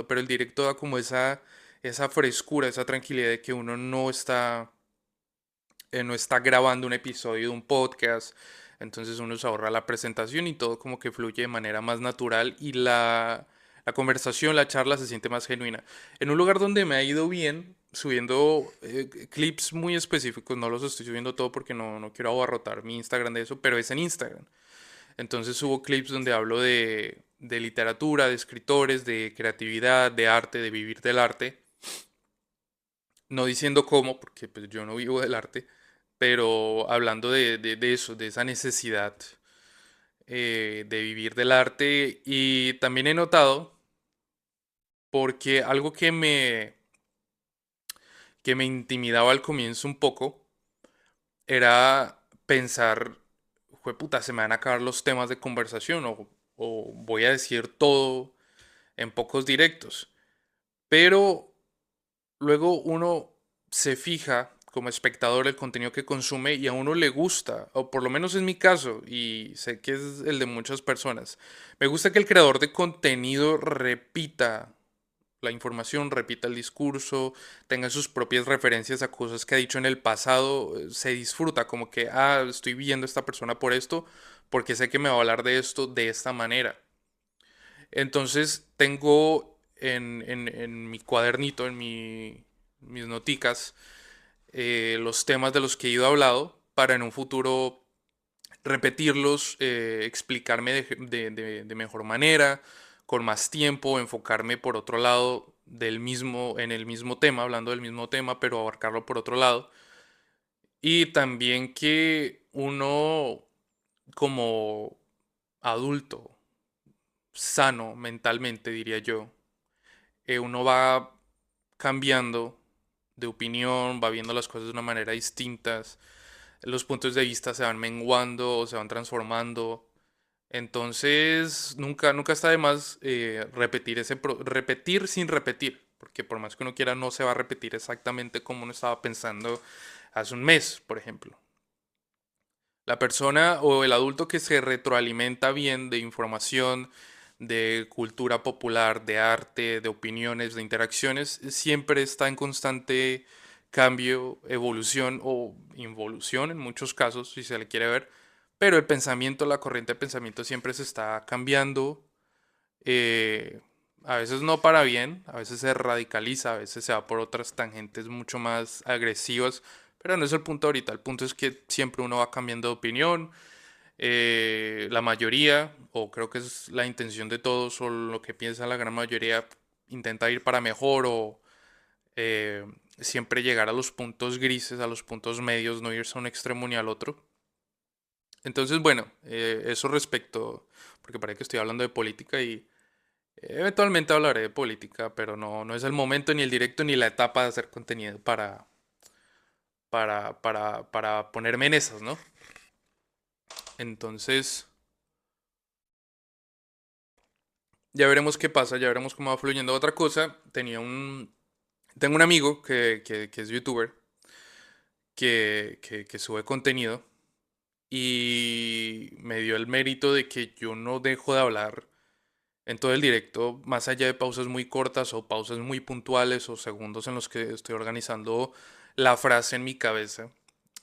pero el directo da como esa frescura, esa tranquilidad de que uno no está grabando un episodio de un podcast, entonces uno se ahorra la presentación y todo como que fluye de manera más natural y la conversación, la charla se siente más genuina. En un lugar donde me ha ido bien, subiendo clips muy específicos, no los estoy subiendo todo porque no quiero abarrotar mi Instagram de eso, pero es en Instagram. Entonces subo clips donde hablo de literatura, de escritores, de creatividad, de arte, de vivir del arte. No diciendo cómo, porque pues, yo no vivo del arte, pero hablando de eso, de esa necesidad de vivir del arte. Y también he notado, porque algo que me intimidaba al comienzo un poco, era pensar, puta, se me van a acabar los temas de conversación o voy a decir todo en pocos directos. Pero luego uno se fija como espectador el contenido que consume y a uno le gusta, o por lo menos es mi caso, y sé que es el de muchas personas. Me gusta que el creador de contenido repita la información, repita el discurso, tenga sus propias referencias a cosas que ha dicho en el pasado, se disfruta como que, estoy viendo a esta persona por esto, porque sé que me va a hablar de esto de esta manera. Entonces tengo en mi cuadernito, mis noticas, los temas de los que he ido hablado para en un futuro repetirlos, explicarme de mejor manera, con más tiempo, enfocarme por otro lado en el mismo tema, hablando del mismo tema, pero abarcarlo por otro lado. Y también que uno como adulto, sano mentalmente, diría yo, uno va cambiando de opinión, va viendo las cosas de una manera distintas, los puntos de vista se van menguando o se van transformando. Entonces, nunca está de más repetir sin repetir, porque por más que uno quiera, no se va a repetir exactamente como uno estaba pensando hace un mes, por ejemplo. La persona o el adulto que se retroalimenta bien de información, de cultura popular, de arte, de opiniones, de interacciones, siempre está en constante cambio, evolución o involución en muchos casos, si se le quiere ver. Pero el pensamiento, la corriente de pensamiento siempre se está cambiando. eh, a veces no para bien, a veces se radicaliza, a veces se va por otras tangentes mucho más agresivas, pero no es el punto ahorita. El punto es que siempre uno va cambiando de opinión. La mayoría, o creo que es la intención de todos, o lo que piensa la gran mayoría, intenta ir para mejor o eh, siempre llegar a los puntos grises, a los puntos medios, no irse a un extremo ni al otro. Entonces, bueno, eso respecto, porque parece que estoy hablando de política y eventualmente hablaré de política, pero no es el momento, ni el directo, ni la etapa de hacer contenido para ponerme en esas, ¿no? Entonces, ya veremos qué pasa, ya veremos cómo va fluyendo. Otra cosa, tengo un amigo que es youtuber, que sube contenido y me dio el mérito de que yo no dejo de hablar en todo el directo, más allá de pausas muy cortas o pausas muy puntuales o segundos en los que estoy organizando la frase en mi cabeza.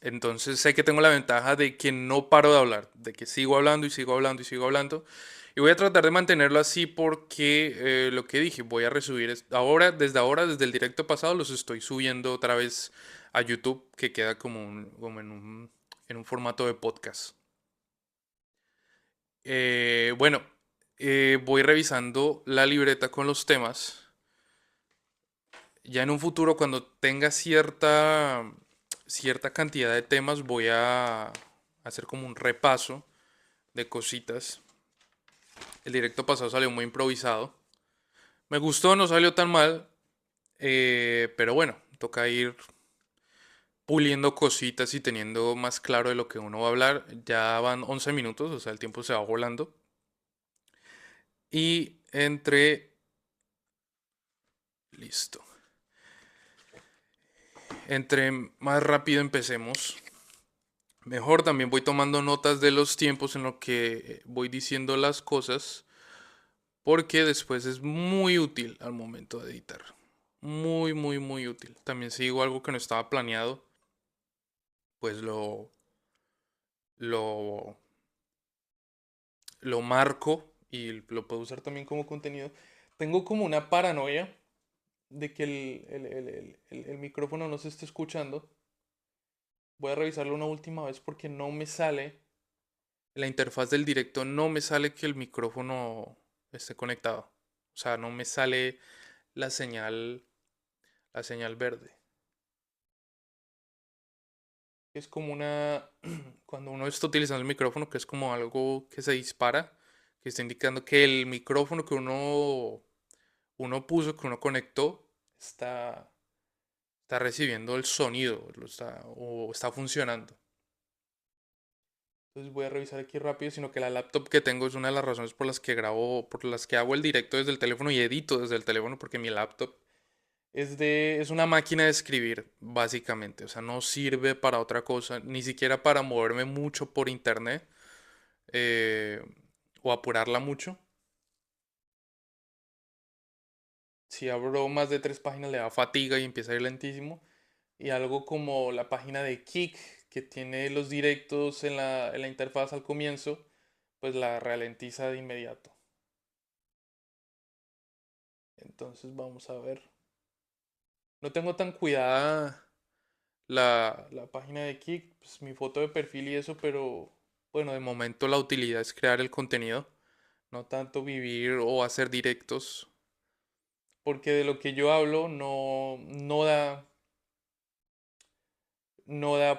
Entonces sé que tengo la ventaja de que no paro de hablar, de que sigo hablando y sigo hablando y sigo hablando. Y voy a tratar de mantenerlo así porque lo que dije, voy a resubir ahora, desde el directo pasado, los estoy subiendo otra vez a YouTube, que queda como en un formato de podcast. Bueno, voy revisando la libreta con los temas. Ya en un futuro, cuando tenga cierta cantidad de temas, voy a hacer como un repaso de cositas. El directo pasado salió muy improvisado. Me gustó, no salió tan mal, pero bueno, toca ir puliendo cositas y teniendo más claro de lo que uno va a hablar. Ya van 11 minutos, o sea, el tiempo se va volando. Y listo. Entre más rápido empecemos, mejor. También voy tomando notas de los tiempos en los que voy diciendo las cosas, porque después es muy útil al momento de editar. Muy, muy, muy útil. También si digo algo que no estaba planeado, pues lo, lo marco y lo puedo usar también como contenido. Tengo como una paranoia de que el micrófono no se esté escuchando. Voy a revisarlo una última vez porque no me sale, en la interfaz del directo no me sale que el micrófono esté conectado. O sea, no me sale la la señal verde. Es como una, cuando uno está utilizando el micrófono, que es como algo que se dispara, que está indicando que el micrófono que uno puso, que uno conectó, está, está recibiendo el sonido, o está funcionando. Entonces voy a revisar aquí rápido, sino que la laptop que tengo es una de las razones por las que grabo, por las que hago el directo desde el teléfono y edito desde el teléfono, porque mi laptop es una máquina de escribir, básicamente. O sea, no sirve para otra cosa, ni siquiera para moverme mucho por internet eh, o apurarla mucho. Si abro más de tres páginas le da fatiga y empieza a ir lentísimo. Y algo como la página de Kik, que tiene los directos en en la interfaz al comienzo, pues la ralentiza de inmediato. Entonces vamos a ver. No tengo tan cuidada la página de Kik, pues mi foto de perfil y eso, pero bueno, de momento la utilidad es crear el contenido, no tanto vivir o hacer directos, porque de lo que yo hablo no da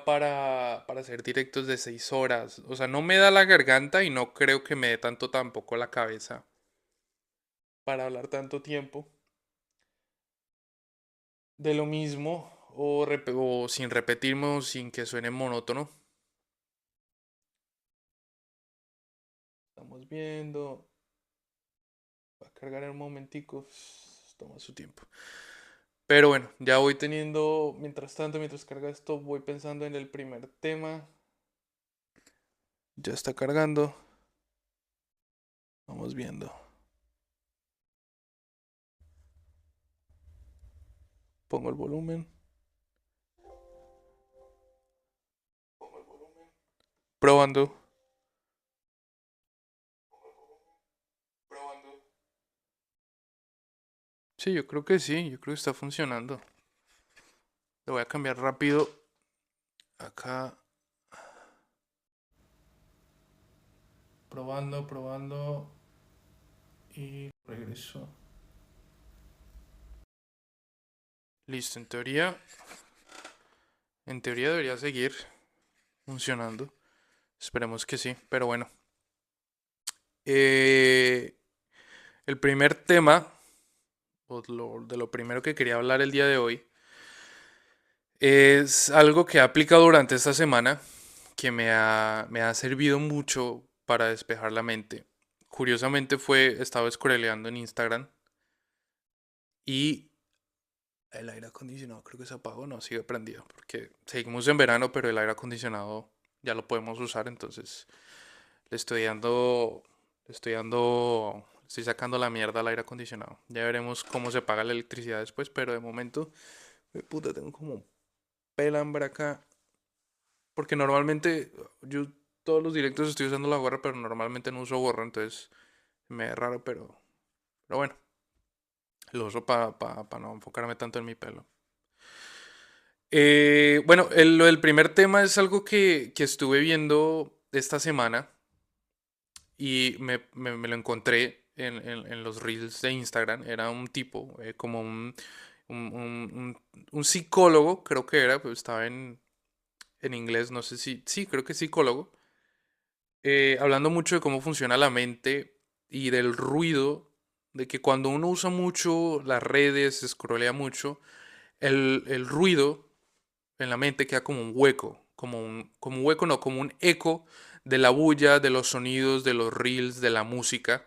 para hacer directos de 6 horas. O sea, no me da la garganta y no creo que me dé tanto tampoco la cabeza para hablar tanto tiempo de lo mismo o sin repetirme o sin que suene monótono. Estamos viendo. Va a cargar en un momentico. Toma su tiempo. Pero bueno, ya voy teniendo, mientras tanto, mientras carga esto, voy pensando en el primer tema. Ya está cargando. Vamos viendo. Pongo el volumen. Probando. Sí, yo creo que sí. Yo creo que está funcionando. Le voy a cambiar rápido. Acá. Probando, probando. Y regreso. Listo, en teoría debería seguir funcionando. Esperemos que sí, pero bueno. Eh, el primer tema, de lo primero que quería hablar el día de hoy, es algo que he aplicado durante esta semana, que me ha servido mucho para despejar la mente. Curiosamente estaba scrolleando en Instagram y el aire acondicionado creo que se apagó, no, sigue prendido, porque seguimos en verano, pero el aire acondicionado ya lo podemos usar, entonces le estoy dando, estoy sacando la mierda al aire acondicionado. Ya veremos cómo se paga la electricidad después, pero de momento, puta, tengo como un pelambre acá, porque normalmente yo todos los directos estoy usando la gorra, pero normalmente no uso gorra, entonces me es raro, pero bueno, lo uso para no enfocarme tanto en mi pelo. Bueno, lo del primer tema es algo que estuve viendo esta semana y me lo encontré en los reels de Instagram. Era un tipo, como un psicólogo, creo que era, pues estaba en inglés, no sé si, sí, creo que psicólogo, hablando mucho de cómo funciona la mente y del ruido, de que cuando uno usa mucho las redes, scrollea mucho, el ruido en la mente queda como un hueco, como un hueco, no, como un eco de la bulla, de los sonidos, de los reels, de la música,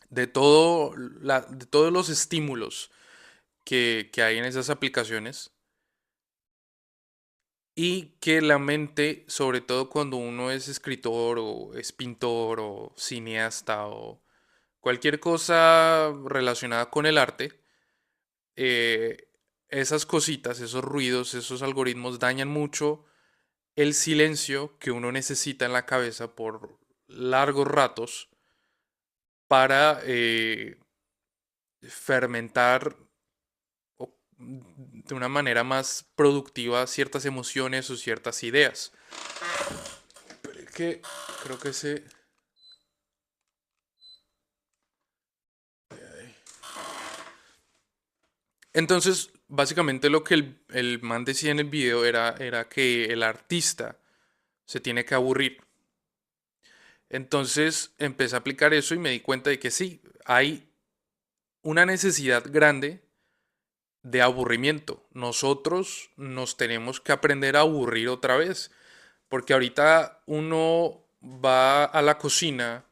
de todos los estímulos que hay en esas aplicaciones. Y que la mente, sobre todo cuando uno es escritor o es pintor o cineasta cualquier cosa relacionada con el arte, eh, esas cositas, esos ruidos, esos algoritmos dañan mucho el silencio que uno necesita en la cabeza por largos ratos para fermentar de una manera más productiva ciertas emociones o ciertas ideas. Pero es que creo que se... Entonces, básicamente lo que el man decía en el video era que el artista se tiene que aburrir. Entonces empecé a aplicar eso y me di cuenta de que sí, hay una necesidad grande de aburrimiento. Nosotros nos tenemos que aprender a aburrir otra vez, porque ahorita uno va a la cocina,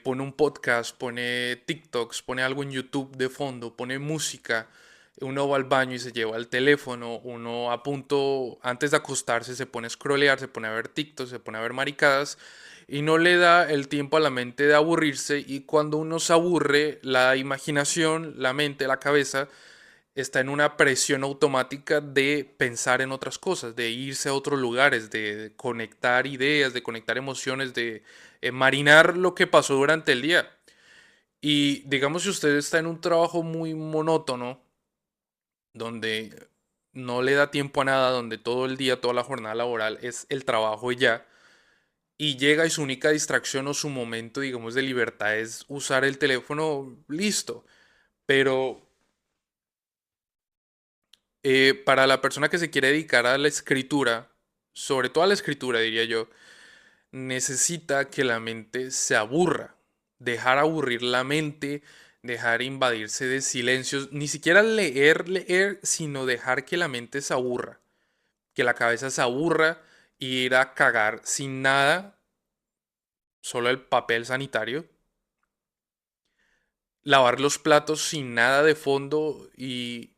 pone un podcast, pone TikToks, pone algo en YouTube de fondo, pone música, uno va al baño y se lleva el teléfono, uno a punto, antes de acostarse se pone a scrollear, se pone a ver TikToks, se pone a ver maricadas y no le da el tiempo a la mente de aburrirse y cuando uno se aburre, la imaginación, la mente, la cabeza está en una presión automática de pensar en otras cosas, de irse a otros lugares, de conectar ideas, de conectar emociones, de marinar lo que pasó durante el día. Y digamos, si usted está en un trabajo muy monótono, donde no le da tiempo a nada, donde todo el día, toda la jornada laboral es el trabajo y ya, y llega y su única distracción o su momento, digamos, de libertad es usar el teléfono, listo. Pero para la persona que se quiere dedicar a la escritura, sobre todo a la escritura, diría yo, necesita que la mente se aburra, dejar aburrir la mente, dejar invadirse de silencios, ni siquiera leer, sino dejar que la mente se aburra, que la cabeza se aburra y ir a cagar sin nada, solo el papel sanitario, lavar los platos sin nada de fondo y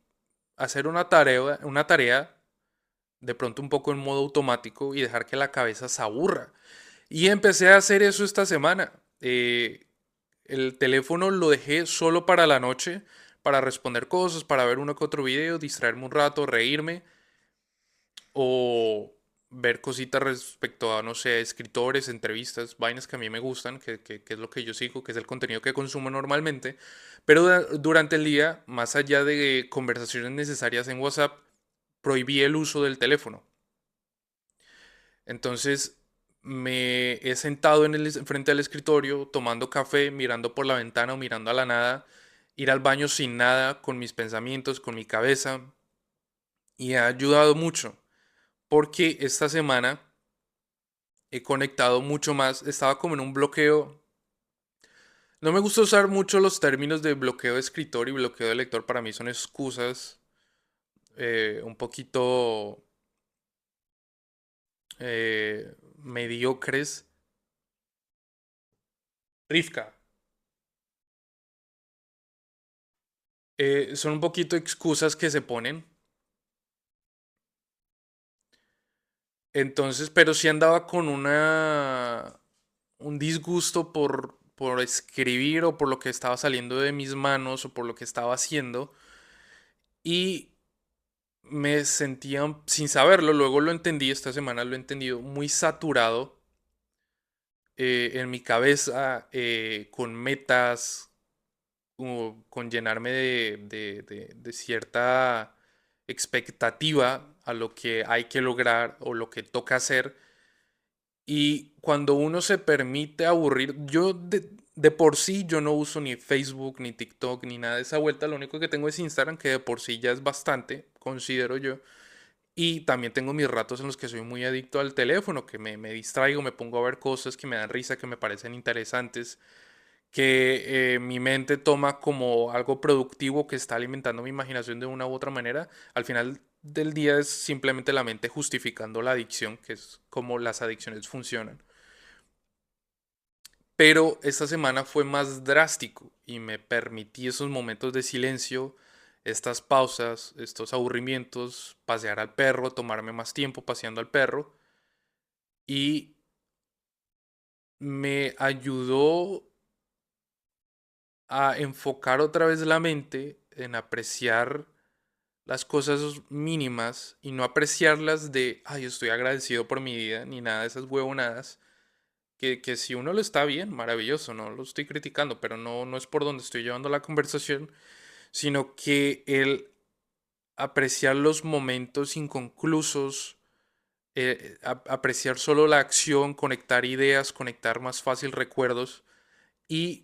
hacer una tarea de pronto un poco en modo automático y dejar que la cabeza se aburra. Y empecé a hacer eso esta semana. El teléfono lo dejé solo para la noche, para responder cosas, para ver uno que otro video, distraerme un rato, reírme o ver cositas respecto a, no sé, escritores, entrevistas, vainas que a mí me gustan, que es lo que yo sigo, que es el contenido que consumo normalmente. Pero durante el día, más allá de conversaciones necesarias en WhatsApp, prohibí el uso del teléfono. Entonces me he sentado frente al escritorio tomando café, mirando por la ventana o mirando a la nada, ir al baño sin nada, con mis pensamientos, con mi cabeza, y ha ayudado mucho, porque esta semana he conectado mucho más, estaba como en un bloqueo. No me gusta usar mucho los términos de bloqueo de escritor y bloqueo de lector, para mí son excusas un poquito mediocres. Rifka. Son un poquito excusas que se ponen. Entonces, pero sí andaba con un disgusto por escribir o por lo que estaba saliendo de mis manos o por lo que estaba haciendo. Y me sentía, sin saberlo, luego lo entendí, esta semana lo he entendido, muy saturado en mi cabeza, con metas, con llenarme de cierta expectativa a lo que hay que lograr o lo que toca hacer. Y cuando uno se permite aburrir, de por sí yo no uso ni Facebook, ni TikTok, ni nada de esa vuelta. Lo único que tengo es Instagram, que de por sí ya es bastante, considero yo. Y también tengo mis ratos en los que soy muy adicto al teléfono, que me distraigo, me pongo a ver cosas que me dan risa, que me parecen interesantes, que mi mente toma como algo productivo que está alimentando mi imaginación de una u otra manera. Al final del día es simplemente la mente justificando la adicción, que es como las adicciones funcionan. Pero esta semana fue más drástico y me permití esos momentos de silencio, estas pausas, estos aburrimientos, pasear al perro, tomarme más tiempo paseando al perro y me ayudó a enfocar otra vez la mente en apreciar las cosas mínimas y no apreciarlas de, ay, estoy agradecido por mi vida, ni nada de esas huevonadas, que si uno lo está bien, maravilloso, no lo estoy criticando, pero no es por donde estoy llevando la conversación, sino que el apreciar los momentos inconclusos, apreciar solo la acción, conectar ideas, conectar más fácil recuerdos y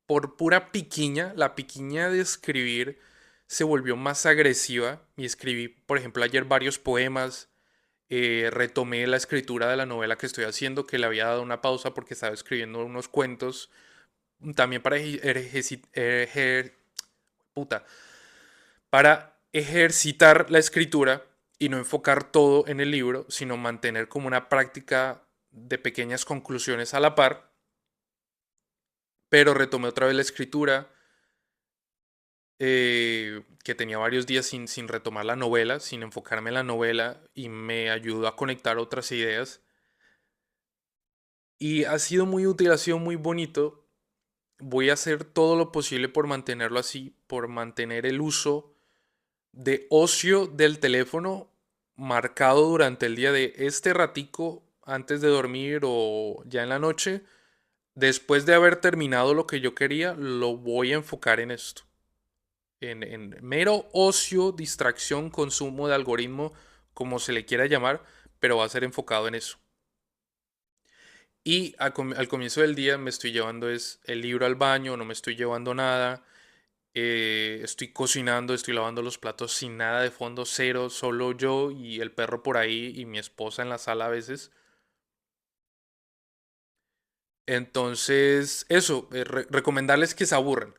por pura piquiña, la piquiña de escribir se volvió más agresiva y escribí, por ejemplo, ayer varios poemas, retomé la escritura de la novela que estoy haciendo, que le había dado una pausa porque estaba escribiendo unos cuentos, también puta, para ejercitar la escritura y no enfocar todo en el libro, sino mantener como una práctica de pequeñas conclusiones a la par, pero retomé otra vez la escritura, que tenía varios días sin retomar la novela, sin enfocarme en la novela y me ayudó a conectar otras ideas. Y ha sido muy útil, ha sido muy bonito. Voy a hacer todo lo posible por mantenerlo así, por mantener el uso de ocio del teléfono marcado durante el día de este ratico antes de dormir o ya en la noche. Después de haber terminado lo que yo quería, lo voy a enfocar en esto. En mero ocio, distracción, consumo de algoritmo, como se le quiera llamar, pero va a ser enfocado en eso. Y al comienzo del día me estoy llevando es el libro al baño, no me estoy llevando nada, estoy cocinando, estoy lavando los platos sin nada de fondo, cero, solo yo y el perro por ahí y mi esposa en la sala a veces. Entonces, eso, recomendarles que se aburran,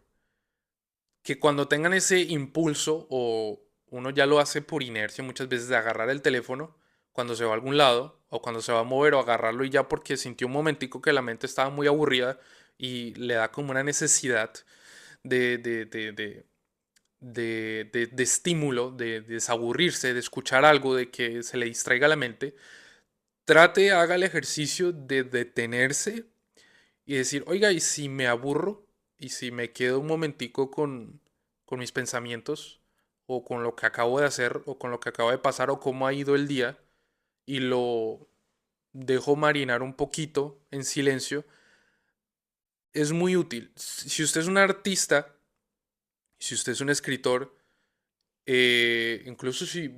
que cuando tengan ese impulso o uno ya lo hace por inercia muchas veces de agarrar el teléfono cuando se va a algún lado o cuando se va a mover o agarrarlo y ya porque sintió un momentico que la mente estaba muy aburrida y le da como una necesidad de, de, de, de, de estímulo, de desaburrirse, de escuchar algo, de que se le distraiga la mente, trate, haga el ejercicio de detenerse y decir, oiga, ¿y si me aburro? ¿Y si me quedo un momentico con mis pensamientos? ¿O con lo que acabo de hacer? ¿O con lo que acaba de pasar? ¿O cómo ha ido el día? Y lo dejo marinar un poquito en silencio. Es muy útil. Si usted es un artista, si usted es un escritor, incluso si...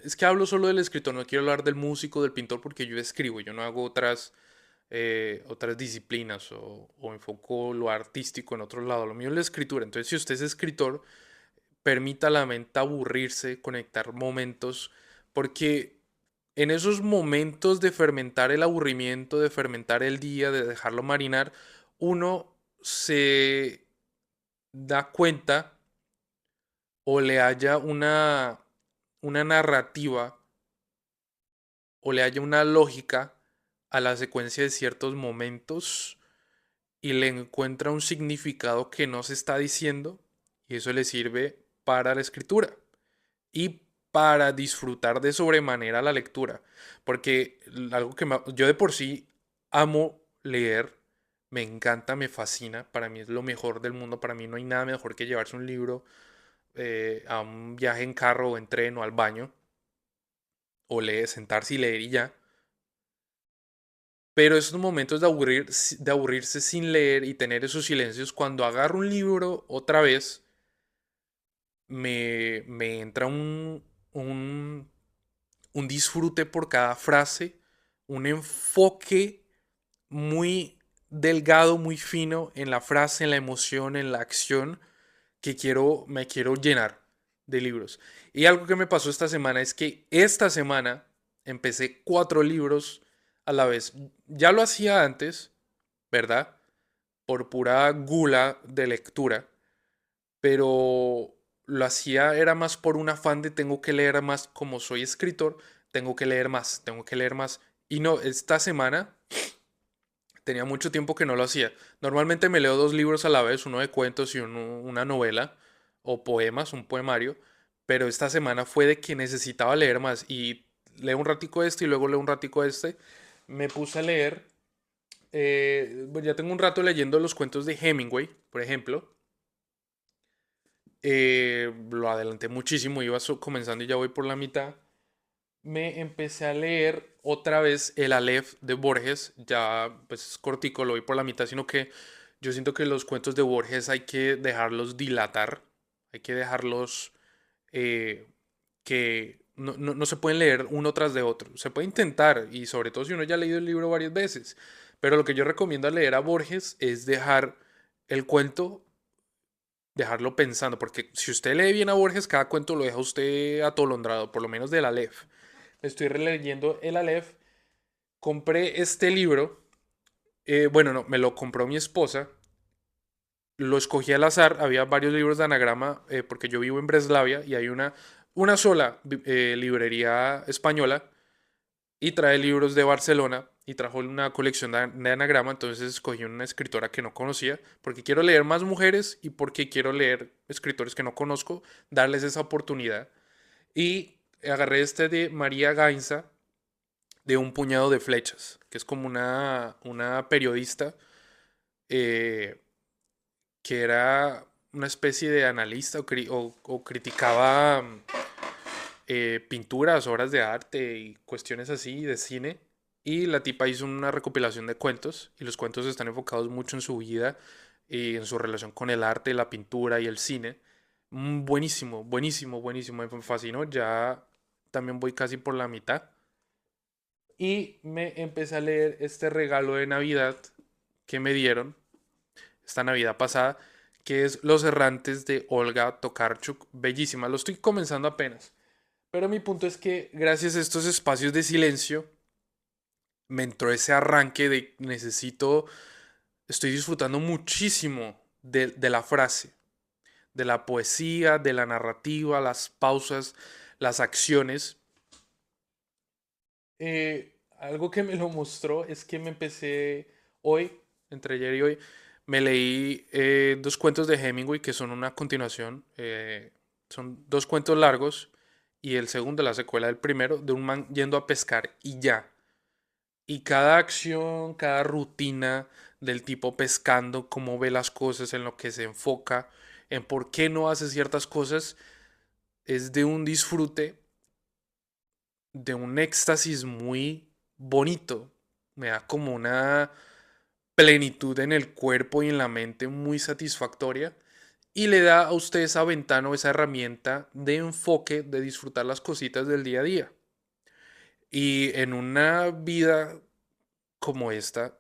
es que hablo solo del escritor, no quiero hablar del músico, del pintor, porque yo escribo, yo no hago otras disciplinas o enfoco lo artístico en otro lado. Lo mío es la escritura. Entonces, si usted es escritor, permita a la mente aburrirse, conectar momentos, porque en esos momentos de fermentar el aburrimiento, de fermentar el día, de dejarlo marinar, uno se da cuenta o le haya una narrativa o le haya una lógica a la secuencia de ciertos momentos y le encuentra un significado que no se está diciendo y eso le sirve para la escritura y para disfrutar de sobremanera la lectura. Porque algo que yo de por sí amo leer, me encanta, me fascina, para mí es lo mejor del mundo, para mí no hay nada mejor que llevarse un libro a un viaje en carro o en tren o al baño o leer, sentarse y leer y ya. Pero esos momentos de aburrirse sin leer y tener esos silencios, cuando agarro un libro otra vez, me entra un disfrute por cada frase, un enfoque muy delgado, muy fino en la frase, en la emoción, en la acción, que me quiero llenar de libros. Y algo que me pasó esta semana es que esta semana empecé 4 libros a la vez. Ya lo hacía antes, ¿verdad? Por pura gula de lectura, pero lo hacía era más por un afán de tengo que leer más, como soy escritor, tengo que leer más, tengo que leer más. Y no, esta semana tenía mucho tiempo que no lo hacía. Normalmente me leo 2 libros a la vez, uno de cuentos y una novela o poemas, un poemario, pero esta semana fue de que necesitaba leer más y leo un ratico este y luego leo un ratico este. Me puse a leer Bueno, ya tengo un rato leyendo los cuentos de Hemingway, por ejemplo. Lo adelanté muchísimo, iba comenzando y ya voy por la mitad. Me empecé a leer otra vez el Aleph de Borges, ya pues es cortico, lo voy por la mitad, sino que yo siento que los cuentos de Borges hay que dejarlos dilatar, hay que dejarlos eh, que no se pueden leer uno tras de otro. Se puede intentar, y sobre todo si uno ya ha leído el libro varias veces, pero lo que yo recomiendo al leer a Borges es dejar el cuento, dejarlo pensando, porque si usted lee bien a Borges, cada cuento lo deja usted atolondrado, por lo menos del Aleph. Estoy releyendo el Aleph. Compré este libro. Bueno, no, me lo compró mi esposa. Lo escogí al azar. Había varios libros de anagrama porque yo vivo en Breslavia y hay una sola librería española y trae libros de Barcelona y trajo una colección de anagrama. Entonces escogí una escritora que no conocía porque quiero leer más mujeres y porque quiero leer escritores que no conozco, darles esa oportunidad. Y agarré este de María Gainza de Un puñado de flechas, que es como una periodista eh, que era una especie de analista o criticaba pinturas, obras de arte y cuestiones así de cine. Y la tipa hizo una recopilación de cuentos y los cuentos están enfocados mucho en su vida y en su relación con el arte, la pintura y el cine. Buenísimo, buenísimo, buenísimo. Me fascinó. Ya también voy casi por la mitad. Y me empecé a leer este regalo de Navidad que me dieron esta Navidad pasada, que es Los Errantes de Olga Tokarczuk. Bellísima, lo estoy comenzando apenas. Pero mi punto es que gracias a estos espacios de silencio me entró ese arranque de necesito, estoy disfrutando muchísimo de la frase, de la poesía, de la narrativa, las pausas, las acciones. Algo que me lo mostró es que me empecé hoy, entre ayer y hoy, me leí dos cuentos de Hemingway que son una continuación. Son dos cuentos largos y el segundo, la secuela del primero, de un man yendo a pescar y ya. Y cada acción, cada rutina del tipo pescando, cómo ve las cosas, en lo que se enfoca, en por qué no hace ciertas cosas, es de un disfrute, de un éxtasis muy bonito. Me da como una plenitud en el cuerpo y en la mente muy satisfactoria y le da a usted esa ventana o esa herramienta de enfoque de disfrutar las cositas del día a día. Y en una vida como esta,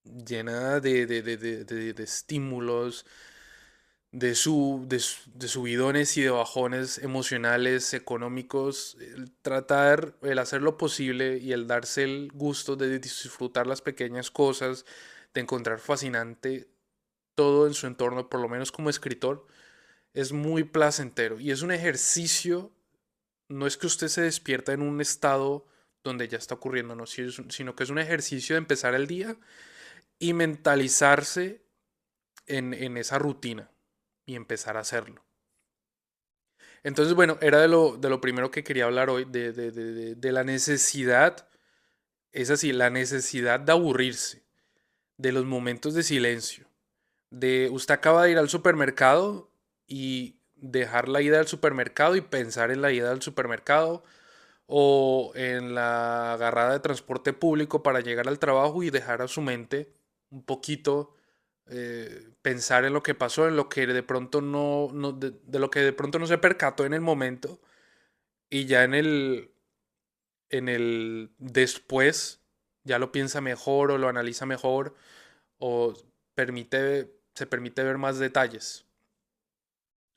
llena de estímulos, de subidones y de bajones emocionales, económicos, el tratar, el hacer lo posible y el darse el gusto de disfrutar las pequeñas cosas, de encontrar fascinante todo en su entorno, por lo menos como escritor, es muy placentero y es un ejercicio, no es que usted se despierta en un estado donde ya está ocurriendo, no, sino que es un ejercicio de empezar el día y mentalizarse en esa rutina y empezar a hacerlo. Entonces, bueno, era de lo primero que quería hablar hoy, de la necesidad, es así, la necesidad de aburrirse, de los momentos de silencio, de usted acaba de ir al supermercado y dejar la ida al supermercado y pensar en la ida al supermercado o en la agarrada de transporte público para llegar al trabajo y dejar a su mente un poquito pensar en lo que pasó, en lo que de pronto de lo que de pronto no se percató en el momento y ya en el después ya lo piensa mejor o lo analiza mejor o se permite ver más detalles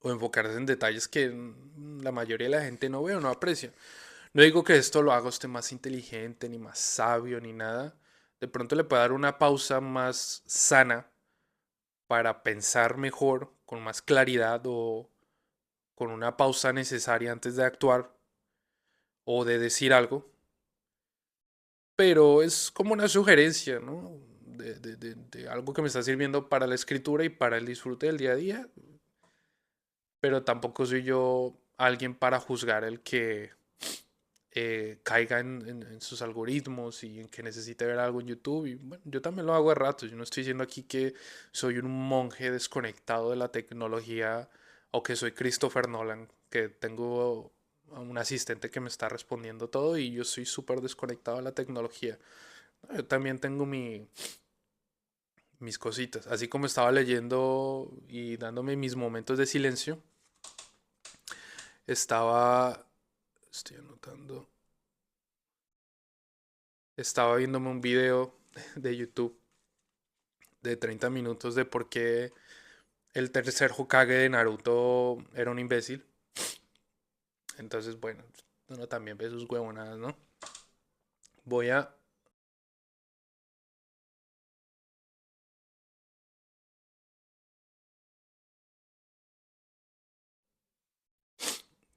o enfocarse en detalles que la mayoría de la gente no ve o no aprecia. No digo que esto lo haga usted más inteligente, ni más sabio, ni nada. De pronto le puede dar una pausa más sana para pensar mejor, con más claridad o con una pausa necesaria antes de actuar o de decir algo. Pero es como una sugerencia, ¿no? De algo que me está sirviendo para la escritura y para el disfrute del día a día. Pero tampoco soy yo alguien para juzgar caiga en sus algoritmos y en que necesite ver algo en YouTube. Y bueno, yo también lo hago de rato. Yo no estoy diciendo aquí que soy un monje desconectado de la tecnología o que soy Christopher Nolan, que tengo a un asistente que me está respondiendo todo y yo soy súper desconectado de la tecnología. Yo también tengo mis cositas. Así como estaba leyendo y dándome mis momentos de silencio, estaba, estoy anotando, estaba viéndome un video de YouTube de 30 minutos de por qué el tercer Hokage de Naruto era un imbécil. Entonces, bueno, uno también ve sus huevonadas, ¿no? Voy a...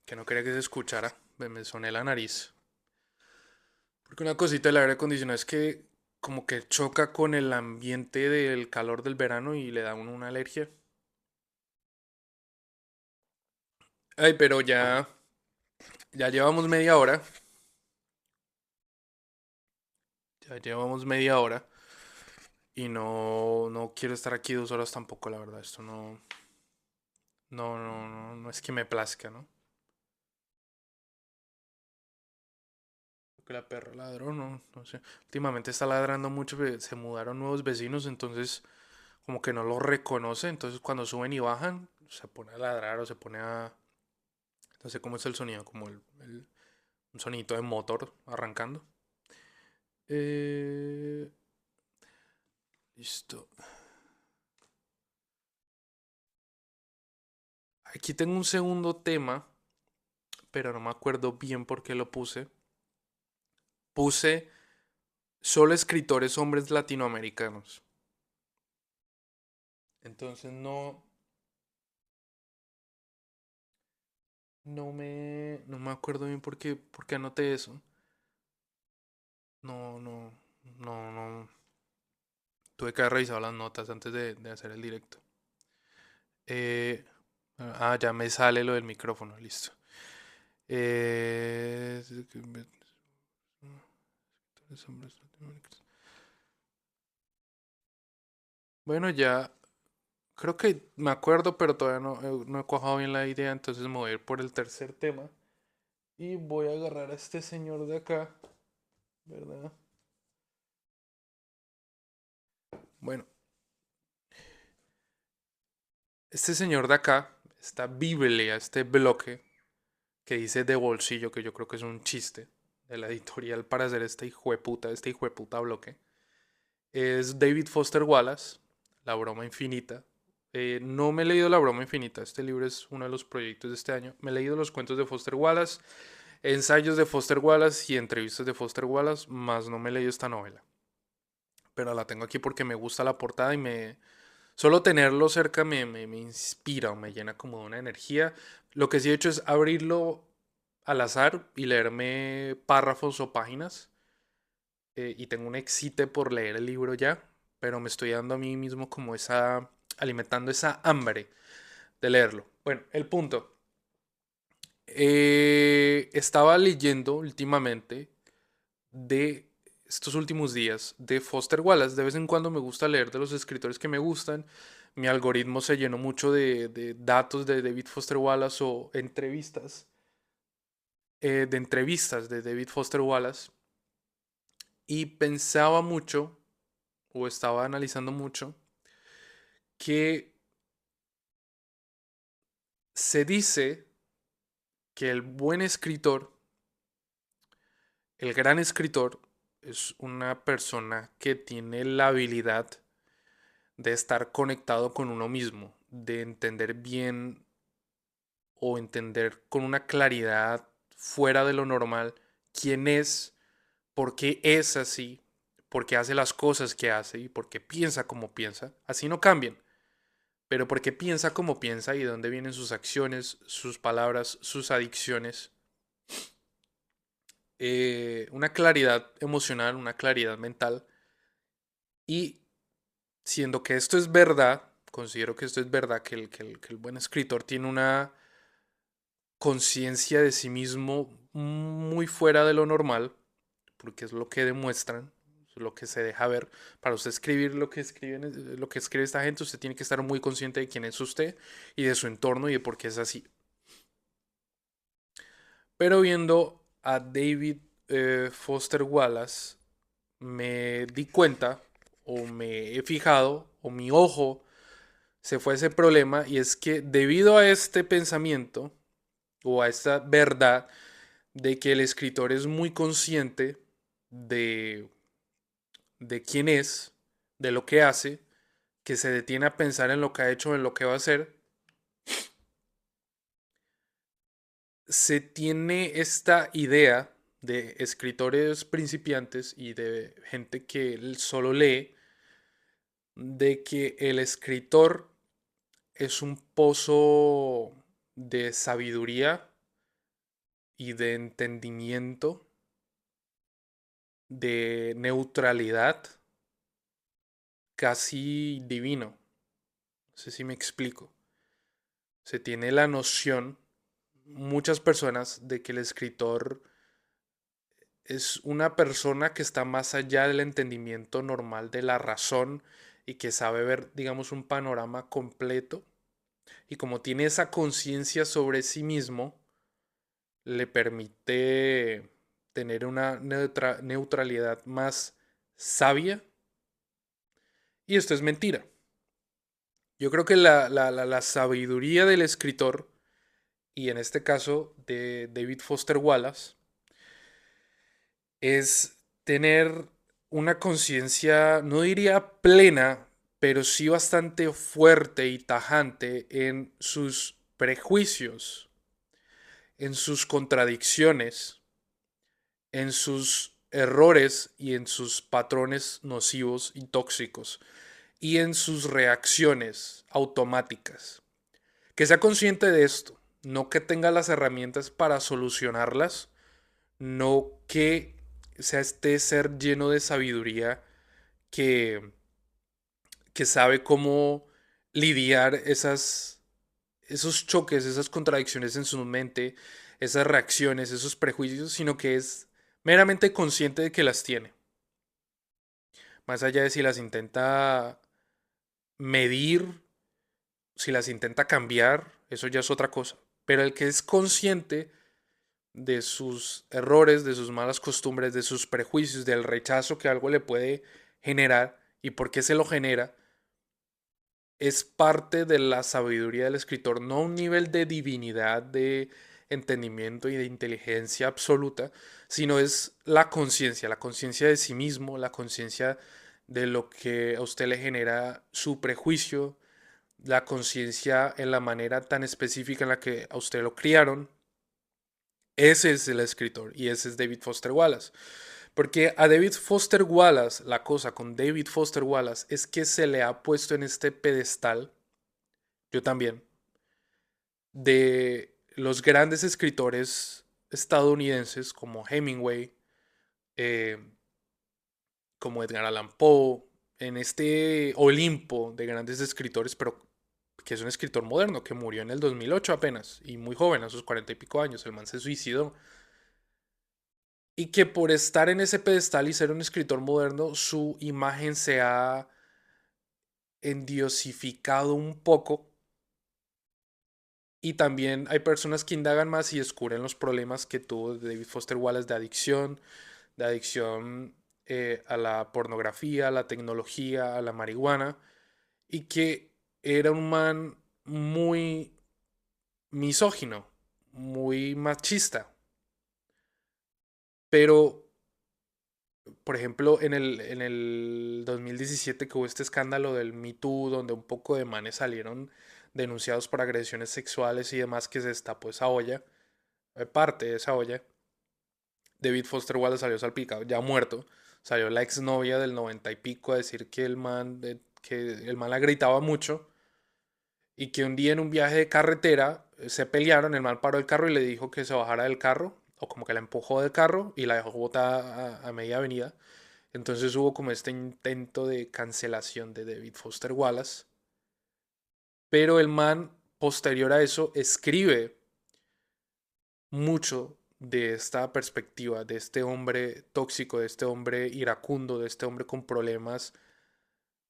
Que no quería que se escuchara. Me soné la nariz. Porque una cosita del aire acondicionado es que como que choca con el ambiente del calor del verano y le da a uno una alergia. Ay, pero ya llevamos media hora. Ya llevamos media hora. Y no quiero estar aquí 2 horas tampoco, la verdad. Esto no es que me plazca, ¿no? Que la perra ladró, no sé. Últimamente está ladrando mucho, se mudaron nuevos vecinos, entonces como que no lo reconoce, entonces cuando suben y bajan, se pone a ladrar o se pone a... No sé cómo es el sonido, como un sonito de motor arrancando. Eh, listo. Aquí tengo un segundo tema, pero no me acuerdo bien por qué lo puse. Puse solo escritores hombres latinoamericanos. Entonces no me acuerdo bien por qué anoté eso. No, no, no. Tuve que haber revisado las notas antes de hacer el directo. Eh, ya me sale lo del micrófono, listo. Eh, bueno, ya creo que me acuerdo, pero todavía no he cuajado bien la idea, entonces me voy a ir por el tercer tema. Y voy a agarrar a este señor de acá, ¿verdad? Bueno, este señor de acá, esta Biblia, este bloque que dice de bolsillo, que yo creo que es un chiste de la editorial para hacer este hijueputa bloque, es David Foster Wallace, La broma infinita. No me he leído La broma infinita, este libro es uno de los proyectos de este año. Me he leído los cuentos de Foster Wallace, ensayos de Foster Wallace y entrevistas de Foster Wallace, más no me he leído esta novela. Pero la tengo aquí porque me gusta la portada y solo tenerlo cerca me inspira o me llena como de una energía. Lo que sí he hecho es abrirlo al azar y leerme párrafos o páginas. Y tengo un excite por leer el libro ya, pero me estoy dando a mí mismo como alimentando esa hambre de leerlo. Bueno, el punto. Estaba leyendo últimamente de estos últimos días de Foster Wallace. De vez en cuando me gusta leer de los escritores que me gustan. Mi algoritmo se llenó mucho de datos de David Foster Wallace o entrevistas de David Foster Wallace. Y pensaba mucho, o estaba analizando mucho, que se dice que el buen escritor, el gran escritor, es una persona que tiene la habilidad de estar conectado con uno mismo, de entender bien o entender con una claridad fuera de lo normal quién es, por qué es así, por qué hace las cosas que hace y por qué piensa como piensa. Así no cambian, pero por qué piensa como piensa y de dónde vienen sus acciones, sus palabras, sus adicciones. Una claridad emocional, una claridad mental. Y siendo que esto es verdad, considero que esto es verdad, que el buen escritor tiene conciencia de sí mismo muy fuera de lo normal, porque es lo que demuestran, es lo que se deja ver. Para usted escribir lo que escribe esta gente, usted tiene que estar muy consciente de quién es usted y de su entorno y de por qué es así. Pero viendo a David Foster Wallace, me di cuenta o me he fijado o mi ojo se fue a ese problema y es que debido a este pensamiento o a esta verdad de que el escritor es muy consciente de, de quién es, de lo que hace, que se detiene a pensar en lo que ha hecho, en lo que va a hacer, se tiene esta idea de escritores principiantes y de gente que solo lee, de que el escritor es un pozo de sabiduría y de entendimiento, de neutralidad, casi divino. No sé si me explico. Se tiene la noción, muchas personas, de que el escritor es una persona que está más allá del entendimiento normal de la razón y que sabe ver, digamos, un panorama completo. Y como tiene esa conciencia sobre sí mismo, le permite tener una neutralidad más sabia. Y esto es mentira. Yo creo que la sabiduría del escritor, y en este caso de David Foster Wallace, es tener una conciencia, no diría plena, pero sí bastante fuerte y tajante en sus prejuicios, en sus contradicciones, en sus errores y en sus patrones nocivos y tóxicos y en sus reacciones automáticas. Que sea consciente de esto, no que tenga las herramientas para solucionarlas, no que sea este ser lleno de sabiduría que, que sabe cómo lidiar esos choques, esas contradicciones en su mente, esas reacciones, esos prejuicios, sino que es meramente consciente de que las tiene. Más allá de si las intenta medir, si las intenta cambiar, eso ya es otra cosa. Pero el que es consciente de sus errores, de sus malas costumbres, de sus prejuicios, del rechazo que algo le puede generar y por qué se lo genera, es parte de la sabiduría del escritor, no un nivel de divinidad, de entendimiento y de inteligencia absoluta, sino es la conciencia de sí mismo, la conciencia de lo que a usted le genera su prejuicio, la conciencia en la manera tan específica en la que a usted lo criaron. Ese es el escritor y ese es David Foster Wallace. Porque a David Foster Wallace, la cosa con David Foster Wallace es que se le ha puesto en este pedestal, yo también, de los grandes escritores estadounidenses como Hemingway, eh, como Edgar Allan Poe, en este Olimpo de grandes escritores, pero que es un escritor moderno, que murió en el 2008 apenas, y muy joven, a sus 40 y pico años, el man se suicidó. Y que por estar en ese pedestal y ser un escritor moderno, su imagen se ha endiosificado un poco. Y también hay personas que indagan más y descubren los problemas que tuvo David Foster Wallace de adicción a la pornografía, a la tecnología, a la marihuana, y que era un man muy misógino, muy machista. Pero por ejemplo, en el 2017 que hubo este escándalo del Me Too, donde un poco de manes salieron denunciados por agresiones sexuales y demás, que se destapó esa olla, parte de esa olla, David Foster Wallace salió salpicado, ya muerto. Salió la exnovia del 90 y pico a decir que el man la gritaba mucho y que un día en un viaje de carretera se pelearon, el man paró el carro y le dijo que se bajara del carro, o como que la empujó del carro y la dejó botada a media avenida. Entonces hubo como este intento de cancelación de David Foster Wallace, pero el man posterior a eso escribe mucho de esta perspectiva, de este hombre tóxico, de este hombre iracundo, de este hombre con problemas,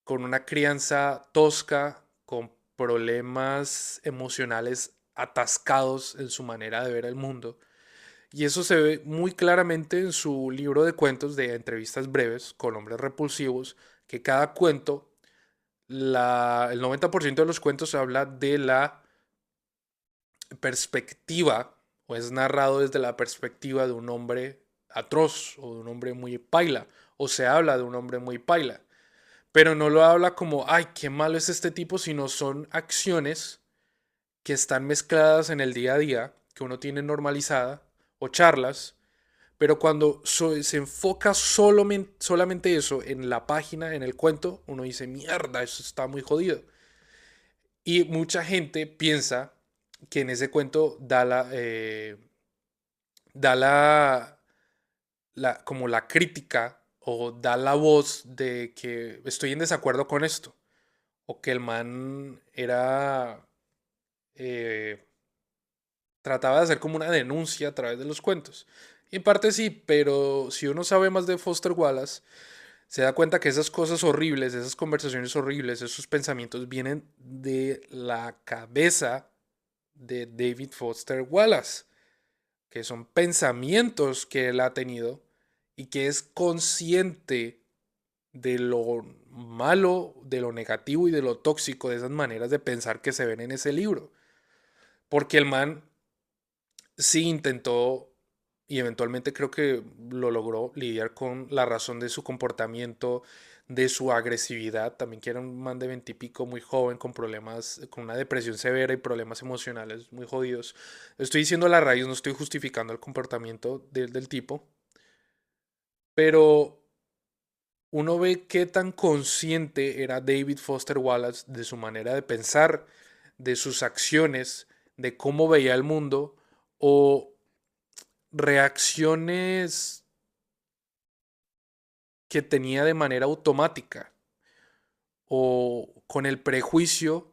con una crianza tosca, con problemas emocionales atascados en su manera de ver el mundo. Y eso se ve muy claramente en su libro de cuentos de entrevistas breves con hombres repulsivos, que cada cuento, el 90% de los cuentos habla de la perspectiva, o es narrado desde la perspectiva de un hombre atroz o de un hombre muy paila, o se habla de un hombre muy paila, pero no lo habla como, ay, qué malo es este tipo, sino son acciones que están mezcladas en el día a día, que uno tiene normalizada, o charlas, pero cuando se enfoca solamente eso en la página, en el cuento, uno dice, mierda, eso está muy jodido. Y mucha gente piensa que en ese cuento da como la crítica o da la voz de que estoy en desacuerdo con esto, o que el man eh, trataba de hacer como una denuncia a través de los cuentos. Y en parte sí, pero si uno sabe más de Foster Wallace, se da cuenta que esas cosas horribles, esas conversaciones horribles, esos pensamientos vienen de la cabeza de David Foster Wallace, que son pensamientos que él ha tenido y que es consciente de lo malo, de lo negativo y de lo tóxico de esas maneras de pensar que se ven en ese libro. Porque el man sí intentó y eventualmente creo que lo logró lidiar con la razón de su comportamiento, de su agresividad, también que era un man de veintipico muy joven con problemas, con una depresión severa y problemas emocionales muy jodidos. Estoy diciendo la raíz, no estoy justificando el comportamiento del tipo, pero uno ve qué tan consciente era David Foster Wallace de su manera de pensar, de sus acciones, de cómo veía el mundo o reacciones que tenía de manera automática o con el prejuicio